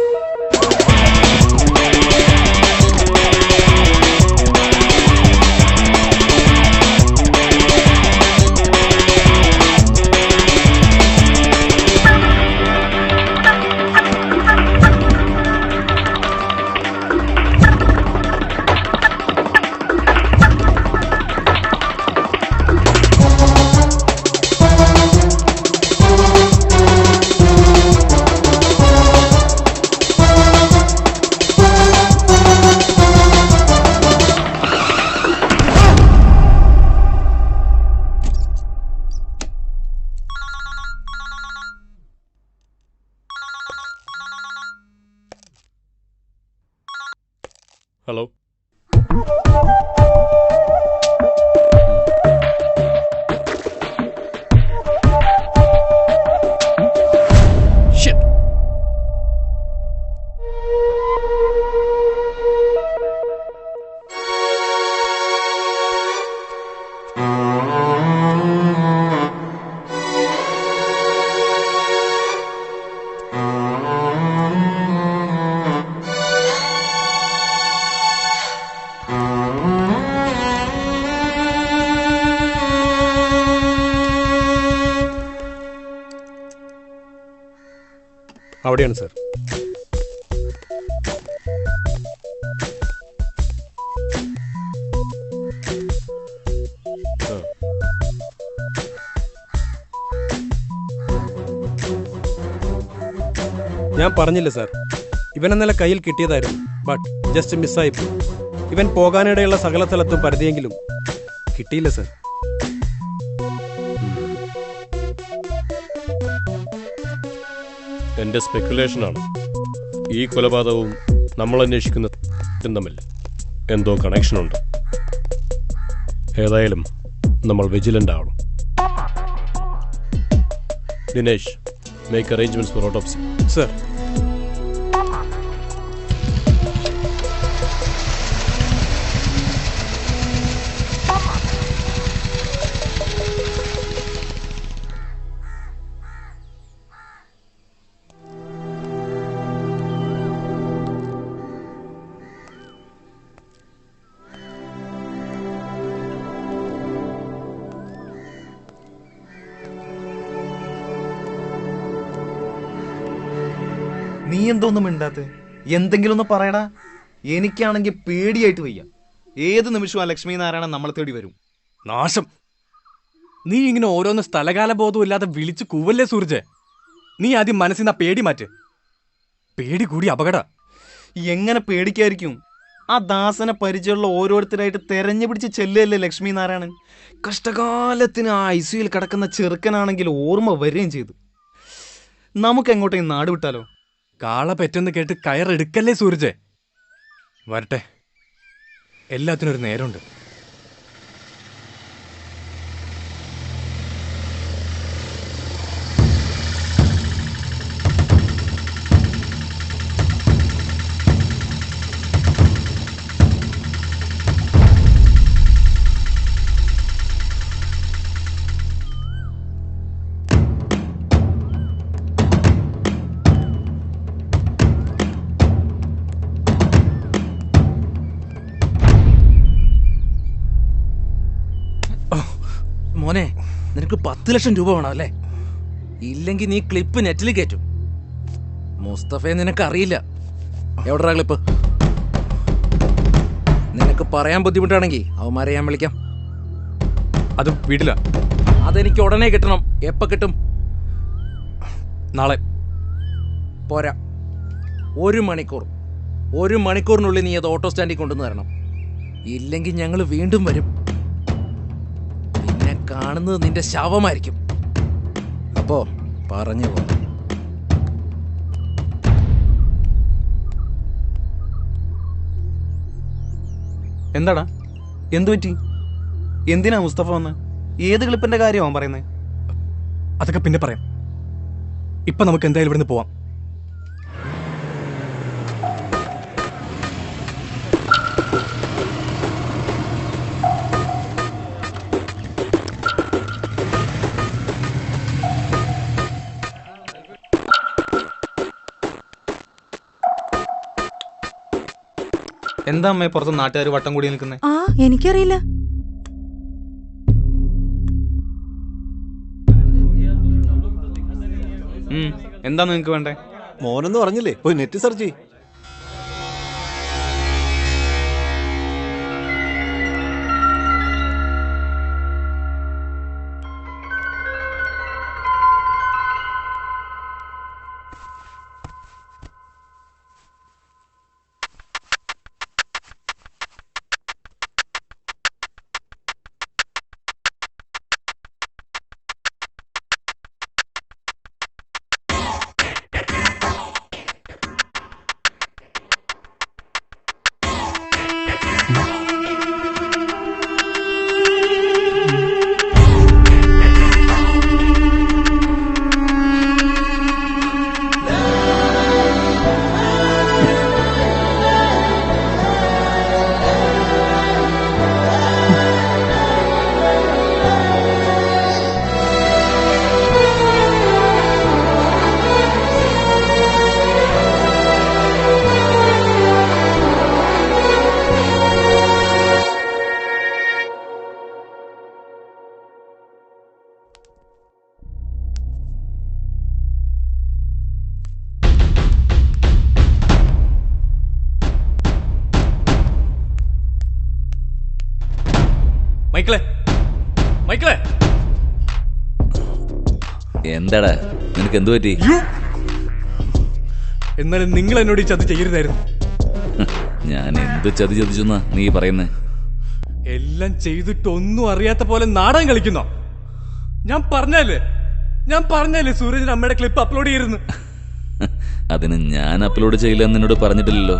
ഹലോ. അവിടെയാണ് സർ. ഞാൻ പറഞ്ഞില്ല സാർ, ഇവൻ ഇന്നലെ കയ്യിൽ കിട്ടിയതായിരുന്നു. But just മിസ്സായിപ്പോയി. ഇവൻ പോകാനിടയുള്ള സകല സ്ഥലത്തും പരതിയെങ്കിലും കിട്ടിയില്ല സാർ. എൻ്റെ സ്പെക്കുലേഷനാണ്. ഈ കൊലപാതകവും നമ്മൾ അന്വേഷിക്കുന്ന തമ്മിൽ എന്തോ കണക്ഷനുണ്ട്. ഏതായാലും നമ്മൾ വിജിലൻ്റ് ആവണം. Dinesh, make arrangements four autopsy. Sir. നീ എന്തോന്നും മിണ്ടാത്തെ? എന്തെങ്കിലും ഒന്ന് പറയടാ. എനിക്കാണെങ്കിൽ പേടിയായിട്ട് വയ്യ. ഏത് നിമിഷവും ആ ലക്ഷ്മി നാരായണൻ നമ്മളെ തേടി വരും. നാശം. നീ ഇങ്ങനെ ഓരോന്ന് സ്ഥലകാല ബോധവും ഇല്ലാതെ വിളിച്ചു കൂവല്ലേ സൂർജ്. നീ ആദ്യം മനസ്സിൽ നിന്ന് പേടി മാറ്റ്. പേടി കൂടി അപകട. എങ്ങനെ പേടിക്കായിരിക്കും? ആ ദാസനെ പരിചയമുള്ള ഓരോരുത്തരായിട്ട് തെരഞ്ഞു പിടിച്ച് ചെല്ലുകയല്ലേ ലക്ഷ്മി നാരായണൻ. കഷ്ടകാലത്തിന് ആ ICUയിൽ കിടക്കുന്ന ചെറുക്കനാണെങ്കിൽ ഓർമ്മ വരികയും ചെയ്തു. നമുക്ക് എങ്ങോട്ടേയും നാട് വിട്ടാലോ? കാള പെറ്റെന്ന് കേട്ട് കയറെടുക്കല്ലേ സൂരജ്. വരട്ടെ, എല്ലാത്തിനും ഒരു നേരമുണ്ട്. മോനെ, നിനക്ക് 10 ലക്ഷം രൂപ വേണം അല്ലേ? ഇല്ലെങ്കിൽ നീ ക്ലിപ്പ് നെറ്റിൽ കയറ്റും. മുസ്തഫയെ നിനക്കറിയില്ല. എവിടെടാ ക്ലിപ്പ്? നിനക്ക് പറയാൻ ബുദ്ധിമുട്ടാണെങ്കിൽ അവന്മാരെ ഞാൻ വിളിക്കാം. അത് വീട്ടില. അതെനിക്ക് ഉടനെ കിട്ടണം. എപ്പോൾ കിട്ടും? നാളെ. പോരാ, 1 മണിക്കൂർ. 1 മണിക്കൂറിനുള്ളിൽ നീ അത് ഓട്ടോ സ്റ്റാൻഡിൽ കൊണ്ടുവന്ന് തരണം. ഇല്ലെങ്കിൽ ഞങ്ങൾ വീണ്ടും വരും. പിന്നെ കാണുന്നത് നിന്റെ ശവമായിരിക്കും. അപ്പോ പറഞ്ഞു പോ. എന്താടാ, എന്തു പറ്റി? എന്തിനാ മുസ്തഫ വന്ന്? ഏത് ക്ലിപ്പിന്റെ കാര്യമാണ് പറയുന്നത്? അതൊക്കെ പിന്നെ പറയാം. ഇപ്പൊ നമുക്ക് എന്തായാലും ഇവിടുന്ന് പോവാം. എന്താ അമ്മേ പുറത്ത് നാട്ടുകാർ വട്ടം കൂടി നിൽക്കുന്നേ? ആ, എനിക്കറിയില്ല. എന്താ നിങ്ങക്ക് വേണ്ടേ? മോനെന്ന് പറഞ്ഞില്ലേ, പോയി നെറ്റ് സെർച്ച് ചെയ്യ്. മൈക്കിളെ, എന്താടാ, നിനക്ക് എന്തു പറ്റി? എന്നാലും നിങ്ങൾ എന്നോട് ഈ ചതി ചെയ്യരുതായിരുന്നു. ഞാൻ എന്ത് ചതി ചതിച്ചെന്നാ നീ പറയുന്നേ? എല്ലാം ചെയ്തിട്ടൊന്നും അറിയാത്ത പോലെ നാടകം കളിക്കുന്നോ? ഞാൻ പറഞ്ഞല്ലേ സൂരജിന് അമ്മയുടെ ക്ലിപ്പ് അപ്ലോഡ് ചെയ്തിരുന്നു. അതിന് ഞാൻ അപ്ലോഡ് ചെയ്യില്ല എന്ന് എന്നോട് പറഞ്ഞിട്ടില്ലല്ലോ.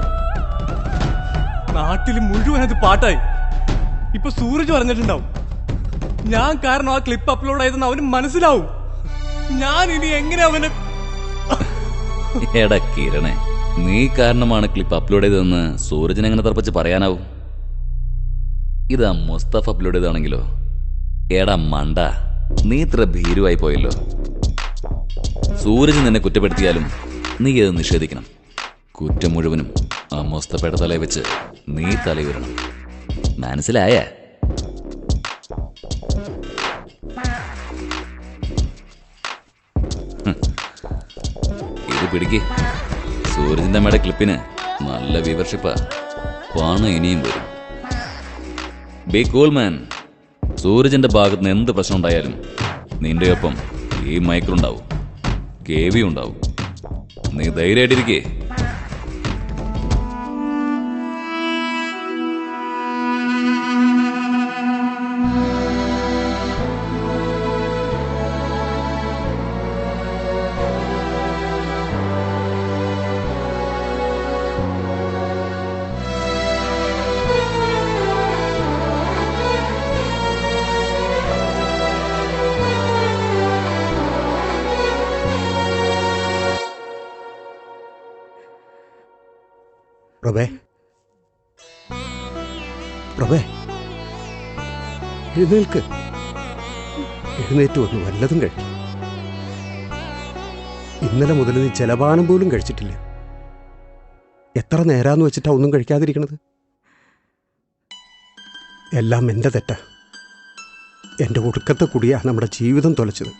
നാട്ടിൽ മുഴുവൻ അത് പാട്ടായി. ഇപ്പൊ സൂരജ് പറഞ്ഞിട്ടുണ്ടാവും ഞാൻ കാരണം ആ ക്ലിപ്പ് അപ്ലോഡ് ആയതെന്ന് അവന് മനസ്സിലാവും. ഞാൻ ഇനി എങ്ങനെ അവന്... എടാ കിരണേ, നീ കാരണമാണ് ക്ലിപ്പ് അപ്ലോഡ് ചെയ്തതെന്ന് സൂരജിനെ എങ്ങനെ തറപ്പിച്ച് പറയാനാവും? ഇതാ മുസ്തഫ അപ്ലോഡ് ചെയ്താണെങ്കിലോ? എടാ മണ്ട, നീ ഇത്ര ഭീരുവായി പോയല്ലോ. സൂരജ് നിന്നെ കുറ്റപ്പെടുത്തിയാലും നീ ഇത് നിഷേധിക്കണം. കുറ്റം മുഴുവനും ആ മുസ്തഫയുടെ തലയിൽ വെച്ച് നീ തലയുരണം. മനസ്സിലായ? ഇത് പിടിക്ക്. സൂരജിന്റെ അമ്മയുടെ ക്ലിപ്പിന് നല്ല വ്യൂവർഷിപ്പാ. പണം ഇനിയും വരും. B cool man. സൂരജിന്റെ ഭാഗത്ത് നിന്ന് എന്ത് പ്രശ്നം ഉണ്ടായാലും നിന്റെ ഒപ്പം ഈ മൈക്കിളുണ്ടാവും, കേവി ഉണ്ടാവും. നീ ധൈര്യമായിട്ടിരിക്കേ. പ്രഭേ, എഴുന്നേൽക്ക്. എഴുന്നേറ്റ് വന്ന് വല്ലതും കഴിക്കും. ഇന്നലെ മുതൽ നീ ജലപാനം പോലും കഴിച്ചിട്ടില്ല. എത്ര നേരാന്ന് വെച്ചിട്ടാ ഒന്നും കഴിക്കാതിരിക്കണത്? എല്ലാം എൻ്റെ തെറ്റാ. എൻ്റെ ഒടുക്കത്തെ കുടിയാണ് നമ്മുടെ ജീവിതം തുലച്ചത്.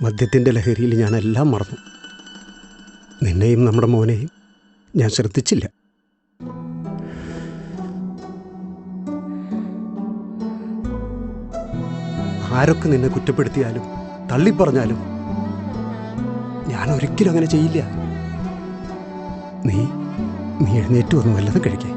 മദ്യത്തിൻ്റെ ലഹരിയിൽ ഞാനെല്ലാം മറന്നു. നിന്നെയും നമ്മുടെ മോനെയും ഞാൻ ശ്രദ്ധിച്ചില്ല. ആരൊക്കെ നിന്നെ കുറ്റപ്പെടുത്തിയാലും തള്ളിപ്പറഞ്ഞാലും ഞാൻ ഒരിക്കലും അങ്ങനെ ചെയ്യില്ല. നീ എഴുന്നേറ്റ് വന്ന് വല്ലതും കഴിക്കേ.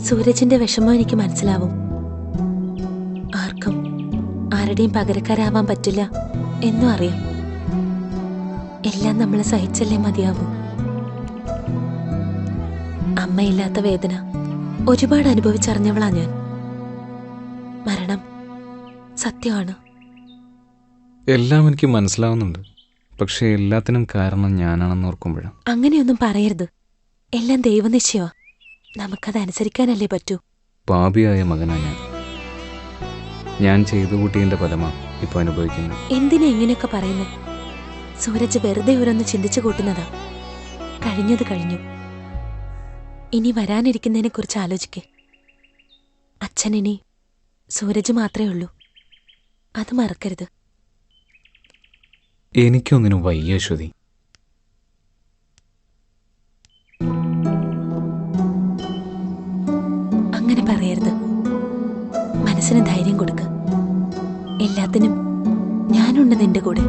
സൂരജിന്റെ വിഷമം എനിക്ക് മനസ്സിലാവും. ആർക്കും ആരുടെയും പകരക്കാരാവാൻ പറ്റില്ല എന്നും അറിയാം. എല്ലാം നമ്മൾ സഹിച്ചല്ലേ മതിയാവും. അമ്മയില്ലാത്ത വേദന ഒരുപാട് അനുഭവിച്ചറിഞ്ഞവളാ ഞാൻ. മരണം സത്യമാണ്. എല്ലാം എനിക്ക് മനസ്സിലാവുന്നുണ്ട്. പക്ഷെ എല്ലാത്തിനും കാരണം ഞാനാണെന്ന് ഓർക്കുമ്പോഴാണ്. അങ്ങനെയൊന്നും പറയരുത്. എല്ലാം ദൈവനിശ്ചയമാ. നമുക്കതനുസരിക്കാനല്ലേ പറ്റൂ. പാപിയായ മകനാ ഞാൻ ചെയ്തു കൂട്ടിയതിന്റെ ഫലമാ ഇപ്പൊ അനുഭവിക്കുന്നത്. എന്തിനാ ഇങ്ങനെയൊക്കെ പറയുന്നത്? സൂരജ് വെറുതെ ഓരോന്ന് ചിന്തിച്ചു കൂട്ടുന്നതാ. കഴിഞ്ഞത് കഴിഞ്ഞു. ഇനി വരാനിരിക്കുന്നതിനെ കുറിച്ച് ആലോചിക്കേ. അച്ഛൻ ഇനി സൂരജ് മാത്രമേ ഉള്ളൂ. അത് മറക്കരുത്. എനിക്കൊന്നിനും വയ്യ ശ്രുതി. അങ്ങനെ പറയരുത്. മനസ്സിന് ധൈര്യം കൊടുക്ക്. എല്ലാത്തിനും ഞാനുണ്ട് നിന്റെ കൂടെ.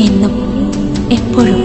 എന്നും എപ്പോഴും.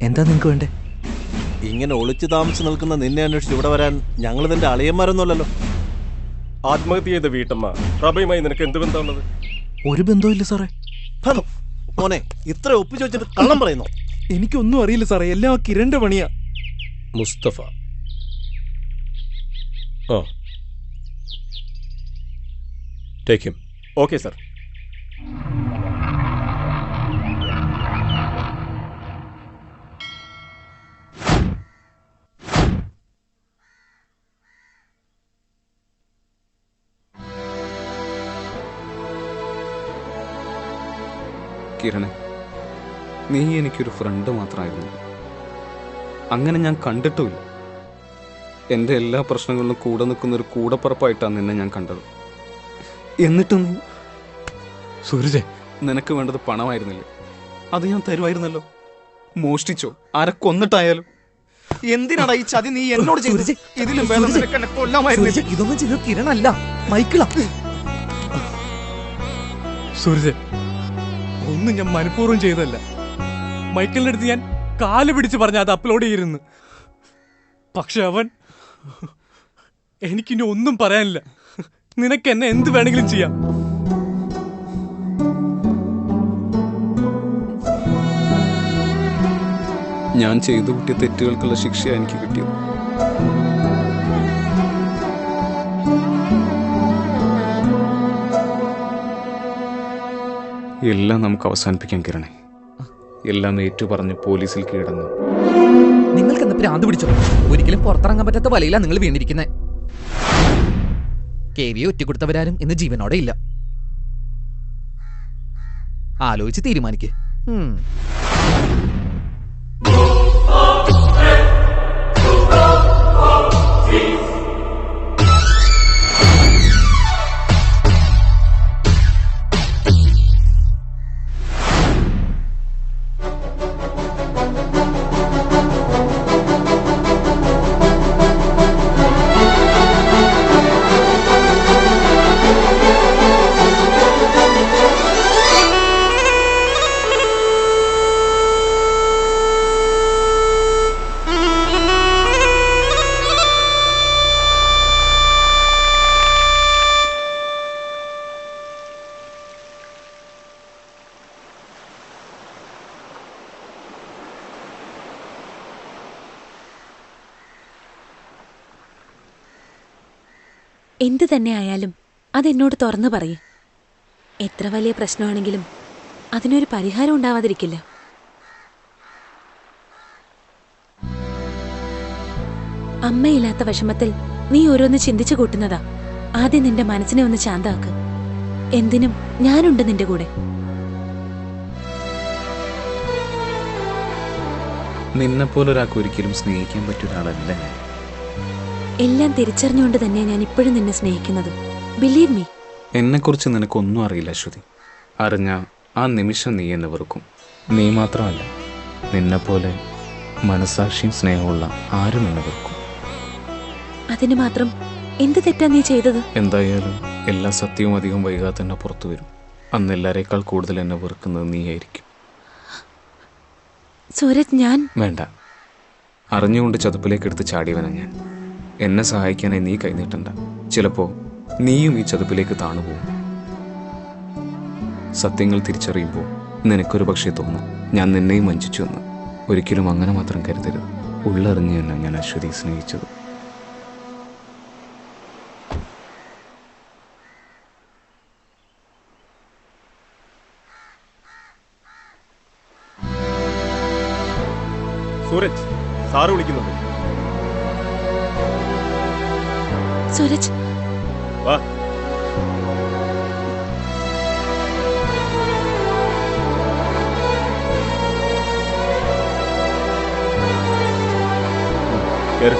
എന്താ നിങ്ങൾക്ക് വേണ്ടേ? ഇങ്ങനെ ഒളിച്ചു താമസിച്ച് നിൽക്കുന്ന നിന്നെ അന്വേഷിച്ച് ഇവിടെ വരാൻ ഞങ്ങൾ നിന്റെ അളിയന്മാരൊന്നുമല്ലല്ലോ. ആത്മഹത്യ ചെയ്ത വീട്ടമ്മ റബയുമായി നിനക്ക് എന്ത് ബന്ധമുള്ളത്? ഒരു ബന്ധവും സാറേ. മോനെ, ഇത്ര ഒപ്പിച്ചു വെച്ചിട്ട് കള്ളം പറയുന്നു. എനിക്കൊന്നും അറിയില്ല സാറേ, എല്ലാം ആ കിരണിന്റെ പണിയാ. Mustafa. Take him. Okay sir. കിരണേ, നീ എനിക്കൊരു ഫ്രണ്ട് മാത്രമായിരുന്നു. അങ്ങനെ ഞാൻ കണ്ടിട്ടുമില്ല. എൻ്റെ എല്ലാ പ്രശ്നങ്ങളിലും കൂടെ നിൽക്കുന്ന ഒരു കൂടപ്പുറപ്പായിട്ടാണ് നിന്നെ ഞാൻ കണ്ടത്. എന്നിട്ടും സൂരജ്, നിനക്ക് വേണ്ടത് പണമായിരുന്നില്ലേ? അത് ഞാൻ തരുമായിരുന്നല്ലോ. മോഷ്ടിച്ചോ, ആരെ കൊന്നിട്ടായാലും. എന്തിനാടാ ഈ ചതി നീ എന്നോട് ചെയ്തത്? ഇതിലും ഭേദം നിനക്ക് എന്നെ കൊല്ലാമായിരുന്നില്ലേ? ഇതൊന്നും ചെയ്ത കിരണല്ല, മൈക്കിളാ. സൂരജ്, ഒന്നും ഞാൻ മനഃപൂർവ്വം ചെയ്തല്ല. മൈക്കിളിന്റെ അടുത്ത് ഞാൻ കാല് പിടിച്ച് പറഞ്ഞ അത് അപ്ലോഡ് ചെയ്തിരുന്നു. പക്ഷെ അവൻ, എനിക്കിനി ഒന്നും പറയാനില്ല. നിനക്ക് എന്നെ എന്ത് വേണമെങ്കിലും ചെയ്യാം. ഞാൻ ചെയ്തു കൂട്ടിയ തെറ്റുകൾക്കുള്ള ശിക്ഷയാണ് എനിക്ക് കിട്ടിയത്. എല്ലാം നമുക്ക് അവസാനിപ്പിക്കാൻ കിരണേ. എല്ലാം ഏറ്റു പറഞ്ഞ് പോലീസിൽ കീഴടങ്ങും. നിങ്ങൾക്ക് എന്താ ഭ്രാന്ത് പിടിച്ചോ? ഒരിക്കലും പുറത്തിറങ്ങാൻ പറ്റാത്ത വലയിലാ നിങ്ങൾ വീണിരിക്കുന്നത്. കേവിയെ ഒറ്റക്കൊടുത്തവരാരും ഇന്ന് ജീവനോടെ ഇല്ല. ആലോചിച്ച് തീരുമാനിക്ക്. എന്തു തന്നെ ആയാലും അതെന്നോട് തുറന്നു പറയേ. എത്ര വലിയ പ്രശ്നമാണെങ്കിലും അതിനൊരു പരിഹാരം ഉണ്ടാവാതിരിക്കില്ല. അമ്മയില്ലാത്ത വിഷമത്തിൽ നീ ഓരോന്ന് ചിന്തിച്ചു കൂട്ടുന്നതാ. ആദ്യം നിന്റെ മനസ്സിനെ ഒന്ന് ശാന്താക്ക്. എന്തിനും ഞാനുണ്ട് നിന്റെ കൂടെ. നിന്നെപ്പോലൊരാൾക്ക് ഒരിക്കലും സ്നേഹിക്കാൻ പറ്റിയ ഒരാളല്ല ഞാൻ. എല്ലാം തിരിച്ചറിഞ്ഞുകൊണ്ട് തന്നെ ഞാൻ ഇപ്പോഴും നിന്നെ സ്നേഹിക്കുന്നത്. Believe me. എന്നെക്കുറിച്ച് നിനക്കൊന്നും അറിയില്ല അശ്വതി. അറിഞ്ഞ ആ നിമിഷം നീ എന്നെ വെറുക്കും. നീ മാത്രമല്ല, നിന്നെപ്പോലെ മനസാക്ഷിയും സ്നേഹമുള്ള ആരും എന്നെ വെറുക്കും. അതിന് മാത്രം എന്ത് തെറ്റാ നീ ചെയ്തത്? എന്തായാലും എല്ലാ സത്യവും അധികം വൈകാതെ തന്നെ പുറത്തു വരും. അന്ന് എല്ലാരേക്കാൾ കൂടുതൽ എന്നെ വെറുക്കുന്നത് നീയായിരിക്കും. സൂരജ്, ഞാൻ വേണ്ട. അറിഞ്ഞുകൊണ്ട് ചതുപ്പിലേക്ക് എടുത്ത് ചാടിയവനാ ഞാൻ. എന്നെ സഹായിക്കാനായി നീ കൈനീട്ടണ്ട. ചിലപ്പോ നീയും ഈ ചതുപ്പിലേക്ക് താണുപോകും. സത്യങ്ങൾ തിരിച്ചറിയുമ്പോൾ നിനക്കൊരു പക്ഷേ തോന്നും ഞാൻ നിന്നെയും വഞ്ചിച്ചു എന്ന്. ഒരിക്കലും അങ്ങനെ മാത്രം കരുതരുത്. ഉള്ളറിഞ്ഞ് തന്നെ ഞാൻ അശ്വതിയെ സ്നേഹിച്ചത്. സൂരജ്, സാറ് വിളിക്കുന്നുണ്ട്. സൂരജ്, വാ. കേറ്.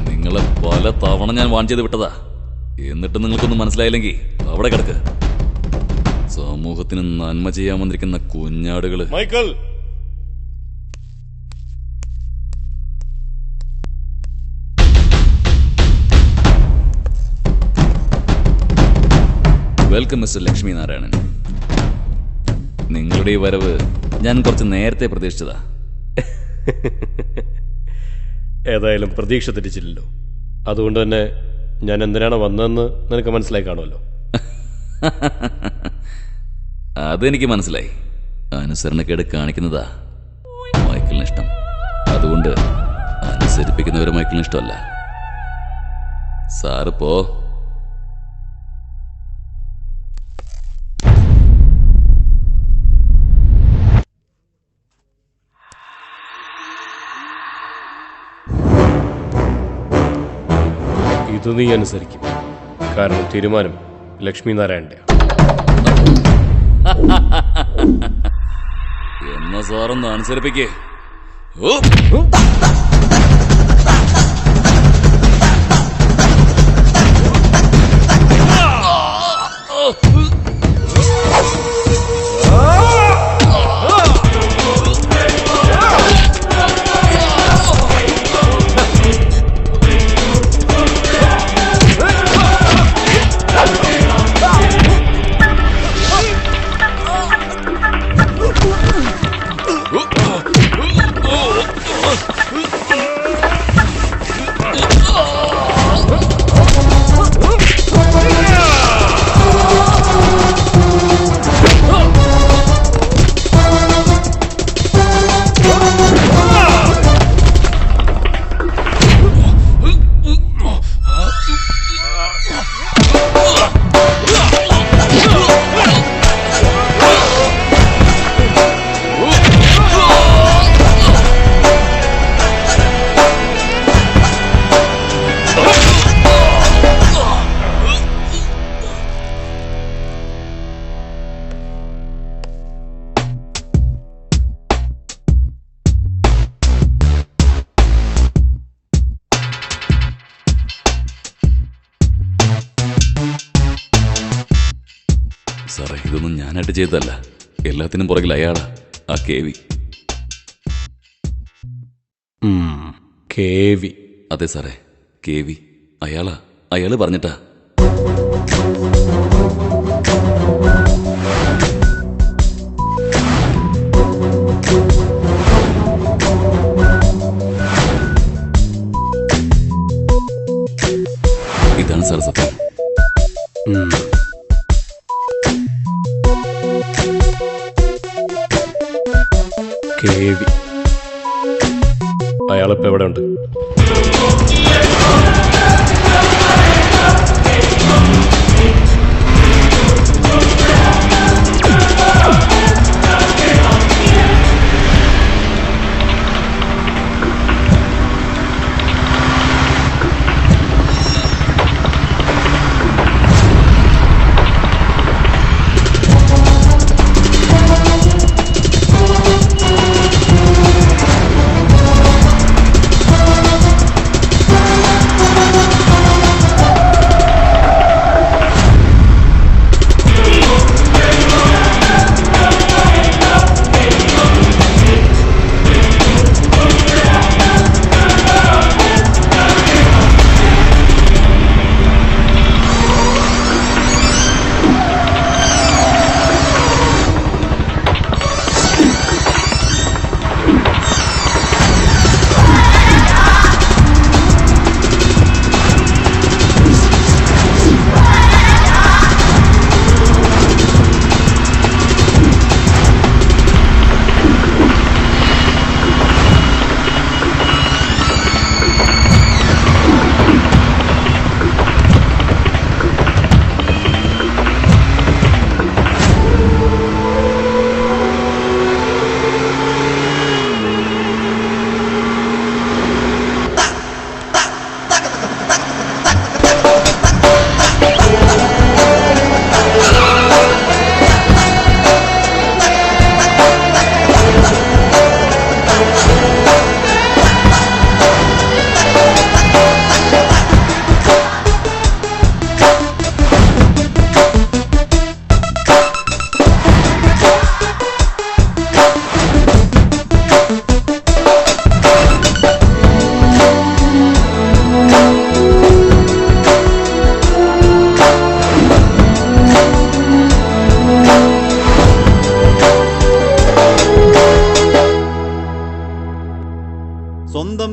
നിങ്ങളെ പല തവണ ഞാൻ വാൺ ചെയ്ത് വിട്ടതാ. എന്നിട്ട് നിങ്ങൾക്കൊന്നും മനസ്സിലായില്ലെങ്കിൽ അവിടെ കിടക്ക്. സമൂഹത്തിന് നന്മ ചെയ്യാൻ വന്നിരിക്കുന്ന കുഞ്ഞാടുകള്. Michael, welcome mister Lakshmi Narayanan. നിങ്ങളുടെ ഈ വരവ് ഞാൻ കുറച്ച് നേരത്തെ പ്രതീക്ഷിച്ചതാ. ഏതായാലും പ്രതീക്ഷ തെറ്റിച്ചില്ലല്ലോ. അതുകൊണ്ട് തന്നെ ഞാൻ എന്തിനാണ് വന്നതെന്ന് നിനക്ക് മനസ്സിലായി കാണുമല്ലോ. അതെനിക്ക് മനസ്സിലായി. അനുസരണക്കേട് കാണിക്കുന്നതാ മൈക്കിളിന് ഇഷ്ടം. അതുകൊണ്ട് അനുസരിപ്പിക്കുന്നവരെ മൈക്കിളിന് ഇഷ്ടമല്ല. സാറ് പോ. ഇത് നീ അനുസരിക്കും. കാരണം തീരുമാനം ലക്ഷ്മി നാരായണന്റെ. എന്ന സാറൊന്ന് അനുസരിപ്പിക്കേ. സാറേ, ഇതൊന്നും ഞാനായിട്ട് ചെയ്തതല്ല. എല്ലാത്തിനും പുറകിൽ അയാളാ, ആ KV. KV? അതെ സാറേ, KV. അയാള് പറഞ്ഞിട്ടാ. ഇതാണ് സാർ സത്യം. KV അയാളിപ്പോ എവിടെ ഉണ്ട്?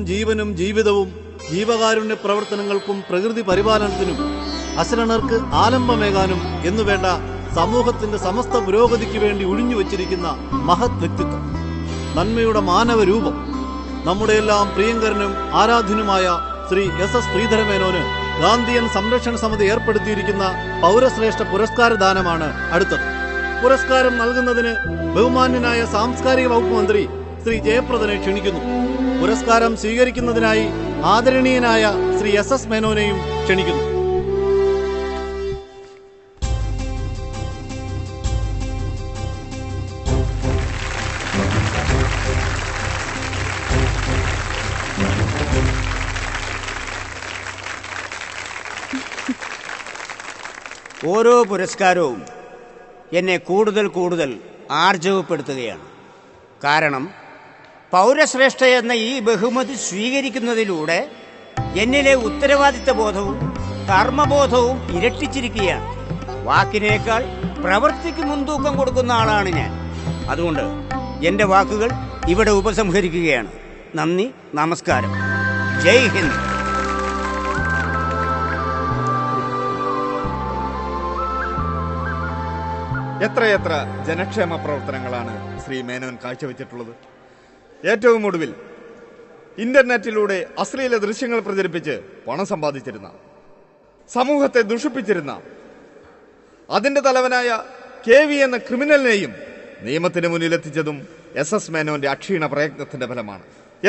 ജീവനും ജീവിതവും ജീവകാരുണ്യ പ്രവർത്തനങ്ങൾക്കും പ്രകൃതി പരിപാലനത്തിനും അശരണർക്ക് ആലംബമേകാനും എന്നുവേണ്ട സമൂഹത്തിന്റെ സമസ്ത പുരോഗതിക്ക് വേണ്ടി ഒഴിഞ്ഞുവച്ചിരിക്കുന്ന മഹത് വ്യക്തിത്വം, നന്മയുടെ മാനവരൂപം, നമ്മുടെയെല്ലാം പ്രിയങ്കരനും ആരാധ്യനുമായ ശ്രീ എസ് എസ് ശ്രീധരമേനോന് ഗാന്ധിയൻ സംരക്ഷണ സമിതി ഏർപ്പെടുത്തിയിരിക്കുന്ന പൗരശ്രേഷ്ഠ പുരസ്കാര ദാനമാണ് അടുത്തത്. പുരസ്കാരം നൽകുന്നതിന് ബഹുമാന്യനായ സാംസ്കാരിക വകുപ്പ് മന്ത്രി ശ്രീ ജയപ്രദനെ ക്ഷണിക്കുന്നു. പുരസ്കാരം സ്വീകരിക്കുന്നതിനായി ആദരണീയനായ ശ്രീ എസ് എസ് മേനോനെയും ക്ഷണിക്കുന്നു. ഓരോ പുരസ്കാരവും എന്നെ കൂടുതൽ ആർജവപ്പെടുത്തുകയാണ്. കാരണം പൗരശ്രേഷ്ഠ എന്ന ഈ ബഹുമതി സ്വീകരിക്കുന്നതിലൂടെ എന്നിലെ ഉത്തരവാദിത്ത ബോധവും കർമ്മബോധവും ഇരട്ടിച്ചിരിക്കുകയാണ്. വാക്കിനേക്കാൾ പ്രവൃത്തിക്ക് മുൻതൂക്കം കൊടുക്കുന്ന ആളാണ് ഞാൻ. അതുകൊണ്ട് എൻ്റെ വാക്കുകൾ ഇവിടെ ഉപസംഹരിക്കുകയാണ്. നന്ദി, നമസ്കാരം, ജയ് ഹിന്ദ്. എത്രയെത്ര ജനക്ഷേമ പ്രവർത്തനങ്ങളാണ് ശ്രീ മേനോൻ കാഴ്ചവെച്ചിട്ടുള്ളത്. ഏറ്റവും ഒടുവിൽ ഇന്റർനെറ്റിലൂടെ അശ്ലീല ദൃശ്യങ്ങൾ പ്രചരിപ്പിച്ച് പണം സമ്പാദിച്ചിരുന്ന, സമൂഹത്തെ ദുഷിപ്പിച്ചിരുന്ന അതിന്റെ തലവനായ KV എന്ന ക്രിമിനലിനെയും നിയമത്തിന് മുന്നിലെത്തിച്ചതും SS മേനോന്റെ അക്ഷീണ പ്രയത്നത്തിന്റെ ഫലമാണ്.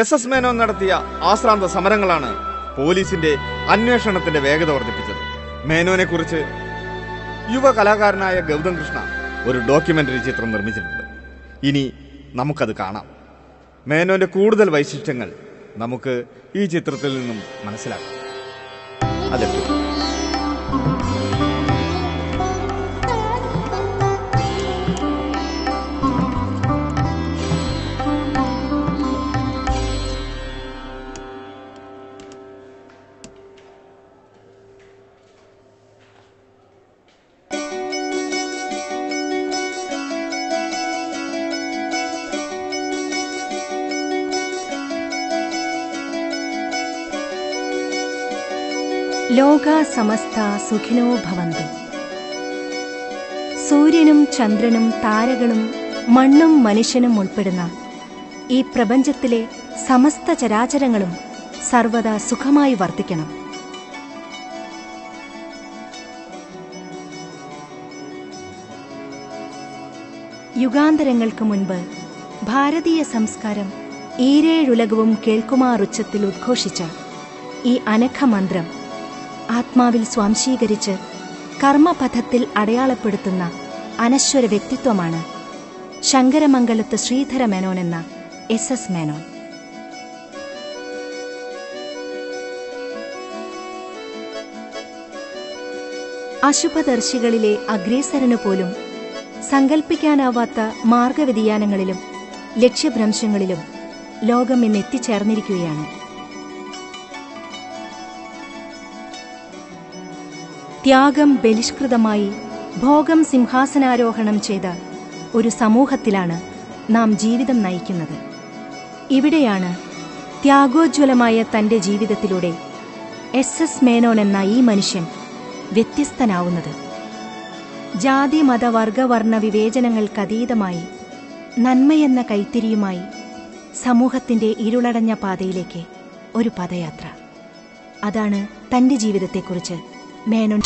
SS മേനോൻ നടത്തിയ ആശ്രാന്ത സമരങ്ങളാണ് പോലീസിന്റെ അന്വേഷണത്തിന്റെ വേഗത വർദ്ധിപ്പിച്ചത്. മേനോനെ കുറിച്ച് യുവ കലാകാരനായ ഗൗതം കൃഷ്ണ ഒരു ഡോക്യുമെന്ററി ചിത്രം നിർമ്മിച്ചിട്ടുണ്ട്. ഇനി നമുക്കത് കാണാം. മേനോന്റെ കൂടുതൽ വൈശിഷ്ട്യങ്ങൾ നമുക്ക് ഈ ചിത്രത്തിൽ നിന്നും മനസ്സിലാക്കാം. അതെപ്പോ ലോകാ സമസ്ത സുഖിനോ ഭവന്തു. സൂര്യനും ചന്ദ്രനും താരകളും മണ്ണും മനുഷ്യനും ഉൾപ്പെടുന്ന ഈ പ്രപഞ്ചത്തിലെ സമസ്ത ചരാചരങ്ങളും സർവദാ സുഖമായി വർത്തിക്കണം. യുഗാന്തരങ്ങൾക്ക് മുൻപ് ഭാരതീയ സംസ്കാരം ഈരേഴുലകവും കേൾക്കുമാറുച്ചത്തിൽ ഉദ്ഘോഷിച്ച ഈ അനഘമന്ത്രം ആത്മാവിൽ സ്വാംശീകരിച്ച് കർമ്മപഥത്തിൽ അടയാളപ്പെടുത്തുന്ന അനശ്വര വ്യക്തിത്വമാണ് ശങ്കരമംഗലത്ത് ശ്രീധര മേനോൻ എന്ന SS മേനോൻ. അശുഭദർശികളിലെ അഗ്രേസരനു പോലും സങ്കൽപ്പിക്കാനാവാത്ത മാർഗവ്യതിയാനങ്ങളിലും ലക്ഷ്യഭ്രംശങ്ങളിലും ലോകം ഇന്ന് എത്തിച്ചേർന്നിരിക്കുകയാണ്. ത്യാഗം ബലിഷ്കൃതമായി ഭോഗം സിംഹാസനാരോഹണം ചെയ്ത ഒരു സമൂഹത്തിലാണ് നാം ജീവിതം നയിക്കുന്നത്. ഇവിടെയാണ് ത്യാഗോജ്വലമായ തൻ്റെ ജീവിതത്തിലൂടെ SS മേനോൻ എന്ന ഈ മനുഷ്യൻ വ്യത്യസ്തനാവുന്നത്. ജാതി മത വർഗവർണ്ണ വിവേചനങ്ങൾക്കതീതമായി നന്മയെന്ന കൈത്തിരിയുമായി സമൂഹത്തിൻ്റെ ഇരുളടഞ്ഞ പാതയിലേക്ക് ഒരു പദയാത്ര. അതാണ് തൻ്റെ ജീവിതത്തെക്കുറിച്ച് മേനോൻ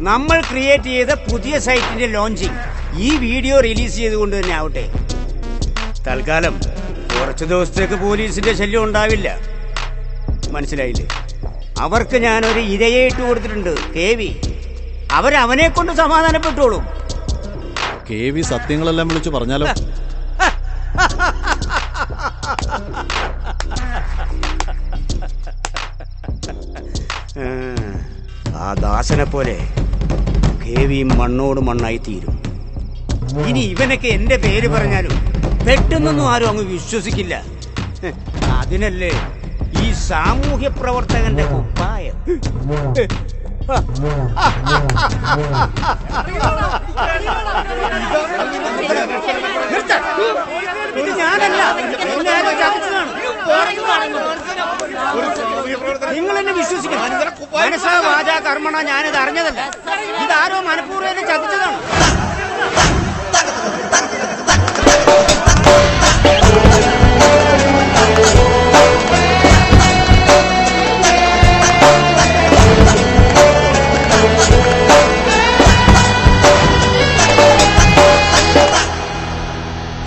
നമ്മൾ ക്രിയേറ്റ് ചെയ്ത പുതിയ സൈറ്റിന്റെ ലോഞ്ചിങ് ഈ വീഡിയോ റിലീസ് ചെയ്തുകൊണ്ട് തന്നെ ആവട്ടെ. തൽക്കാലം കുറച്ചു ദിവസത്തേക്ക് പോലീസിന്റെ ശല്യം ഉണ്ടാവില്ല. മനസ്സിലായില്ലേ? അവർക്ക് ഞാനൊരു ഇരയെ ഇട്ട് കൊടുത്തിട്ടുണ്ട്, KV. അവരവനെ കൊണ്ട് സമാധാനപ്പെട്ടോളും. KV സത്യങ്ങളെല്ലാം വിളിച്ചു പറഞ്ഞാലോ? ആ ദാസനെ പോലെ KV മണ്ണോട് മണ്ണായി തീരും. ഇനി ഇവനൊക്കെ എന്റെ പേര് പറഞ്ഞാലും പെട്ടെന്നൊന്നും ആരും അങ്ങ് വിശ്വസിക്കില്ല. അതിനല്ലേ ഈ സാമൂഹ്യ പ്രവർത്തകന്റെ കുപ്പായം. ഇത് ഞാനല്ല, നിങ്ങൾ എന്നെ വിശ്വസിക്കണം. മനസ്സാ വാചാ കർമ്മണ ഞാനിത് അറിഞ്ഞതല്ല. ഇതാരോ മനഃപൂർവ്വം എന്നെ ചതിച്ചതാണ്.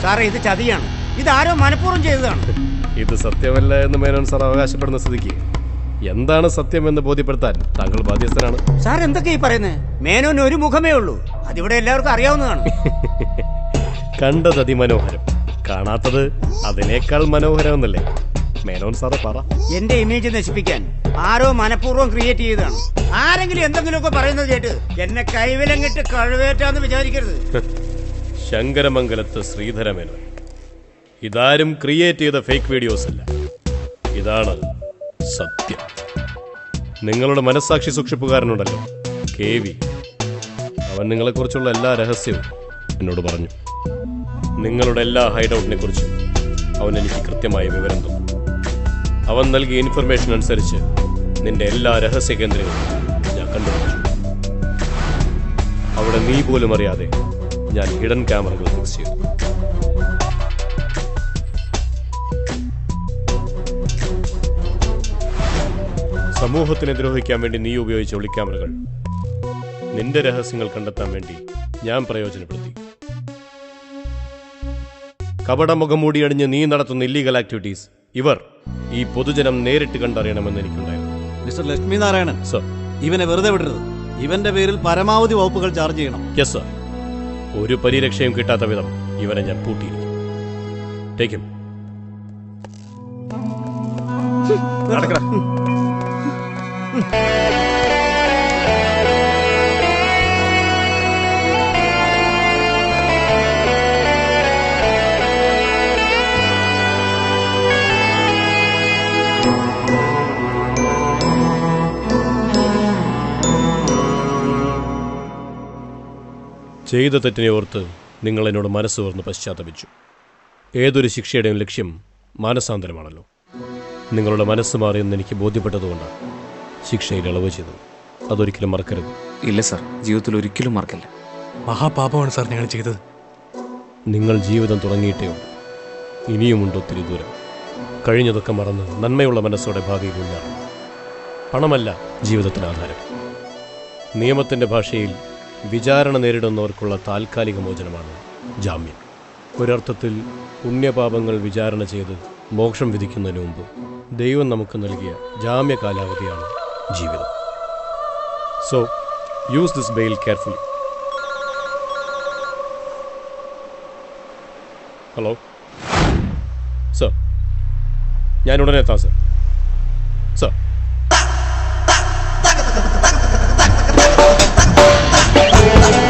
സാറേ, ഇത് ചതിയാണ്. ഇതാരോ മനഃപൂർവ്വം ചെയ്തതാണ്. ഇത് സത്യമല്ല എന്ന് മേനോൻ സാർ അവകാശപ്പെടുന്ന സ്ഥിതിക്ക് എന്താണ് സത്യമെന്ന് ബോധ്യപ്പെടുത്താൻ താങ്കൾ ബാധ്യസ്ഥനാണ്. സാർ എന്തൊക്കെ ഈ പറയുന്നത്? മേനോന് ഒരു മുഖമേ ഉള്ളൂ, അതിവിടെ എല്ലാവർക്കും അറിയാവുന്നതാണ്. കണ്ടത് അതിമനോഹരം, കാണാത്തത് അതിനേക്കാൾ മനോഹരമെന്നല്ലേ മേനോൻ സാറ് പറ. എന്റെ ഇമേജ് നശിപ്പിക്കാൻ ആരോ മനഃപൂർവ്വം ക്രിയേറ്റ് ചെയ്തതാണ്. ആരെങ്കിലും എന്തെങ്കിലുമൊക്കെ പറയുന്നത് കേട്ട് എന്നെ കൈവിലങ്ങിട്ട് കഴിവേറ്റാന്ന് വിചാരിക്കരുത്. ശങ്കരമംഗലത്ത് ശ്രീധരമേനോൻ, ഇതാരും ക്രിയേറ്റ് ചെയ്ത ഫേക്ക് വീഡിയോസ് അല്ല, ഇതാണ് സത്യം. നിങ്ങളുടെ മനസ്സാക്ഷി സൂക്ഷിപ്പുകാരനുണ്ടല്ലോ KV, അവൻ നിങ്ങളെക്കുറിച്ചുള്ള എല്ലാ രഹസ്യവും എന്നോട് പറഞ്ഞു. നിങ്ങളുടെ എല്ലാ ഹൈഡൌട്ടിനെ കുറിച്ചും അവൻ എനിക്ക് കൃത്യമായ വിവരം തന്നു. അവൻ നൽകിയ ഇൻഫർമേഷൻ അനുസരിച്ച് നിന്റെ എല്ലാ രഹസ്യ കേന്ദ്രങ്ങളും ഞാൻ കണ്ടുപിടിച്ചു. അവിടെ നീ പോലും അറിയാതെ ഞാൻ ഹിഡൻ ക്യാമറകൾ ഫിക്സ് ചെയ്തു. സമൂഹത്തിനെ ദ്രോഹിക്കാൻ വേണ്ടി നീ ഉപയോഗിച്ച ഒളിക്യാമറകൾ നിന്റെ രഹസ്യങ്ങൾ കണ്ടെത്താൻ വേണ്ടി ഞാൻ പ്രയോജനപ്പെടുത്തി. കപടമുഖം മൂടിയടിഞ്ഞ് നീ നടത്തുന്ന ഇല്ലീഗൽ ആക്ടിവിറ്റീസ് ഇവർ ഈ പൊതുജനം നേരിട്ട് കണ്ടറിയണമെന്ന് എനിക്കുണ്ടായിരുന്നു. മിസ്റ്റർ ലക്ഷ്മിനാരായണൻ സർ, ഇവനെ വെറുതെ വിടരുത്. ഇവന്റെ പേരിൽ പരമാവധി വകുപ്പുകൾ ചാർജ് ചെയ്യണം. Yes sir. ഒരു പരിരക്ഷയും കിട്ടാത്ത വിധം ഇവനെ ഞാൻ പൂട്ടിയിരിക്കും. Take him. നടക്കടാ. ചെയ്ത തെറ്റിനെ ഓർത്ത് നിങ്ങൾ എന്നോട് മനസ്സ് തുറന്ന് പശ്ചാത്തപിച്ചു. ഏതൊരു ശിക്ഷയുടെയും ലക്ഷ്യം മാനസാന്തരമാണല്ലോ. നിങ്ങളുടെ മനസ്സ് മാറിയെന്ന് എനിക്ക് ബോധ്യപ്പെട്ടതുകൊണ്ടാണ് ശിക്ഷയിൽ ഇളവ് ചെയ്തത്. അതൊരിക്കലും മറക്കരുത്. ഇല്ല സാർ, ജീവിതത്തിൽ ഒരിക്കലും മറക്കില്ല. മഹാപാപമാണ് സാർ ഞങ്ങൾ ചെയ്തത്. നിങ്ങൾ ജീവിതം തുടങ്ങിയിട്ടേ ഉള്ളൂ, ഇനിയുമുണ്ട് ഒത്തിരി ദൂരം. കഴിഞ്ഞതൊക്കെ മറന്ന് നന്മയുള്ള മനസ്സോടെ ഭാവിയിൽ മുന്നേറണം. പണമല്ല ജീവിതത്തിന് ആധാരം. നിയമത്തിൻ്റെ ഭാഷയിൽ വിചാരണ നേരിടുന്നവർക്കുള്ള താൽക്കാലിക മോചനമാണ് ജാമ്യം. ഒരർത്ഥത്തിൽ പുണ്യപാപങ്ങൾ വിചാരണ ചെയ്ത് മോക്ഷം വിധിക്കുന്നതിന് മുമ്പ് ദൈവം നമുക്ക് നൽകിയ ജാമ്യ കാലാവധിയാണ് ജീവിതം. So use this bail carefully. Hello sir, ഞാൻ ഉടനെ എത്താം സർ. Sir, Thank you.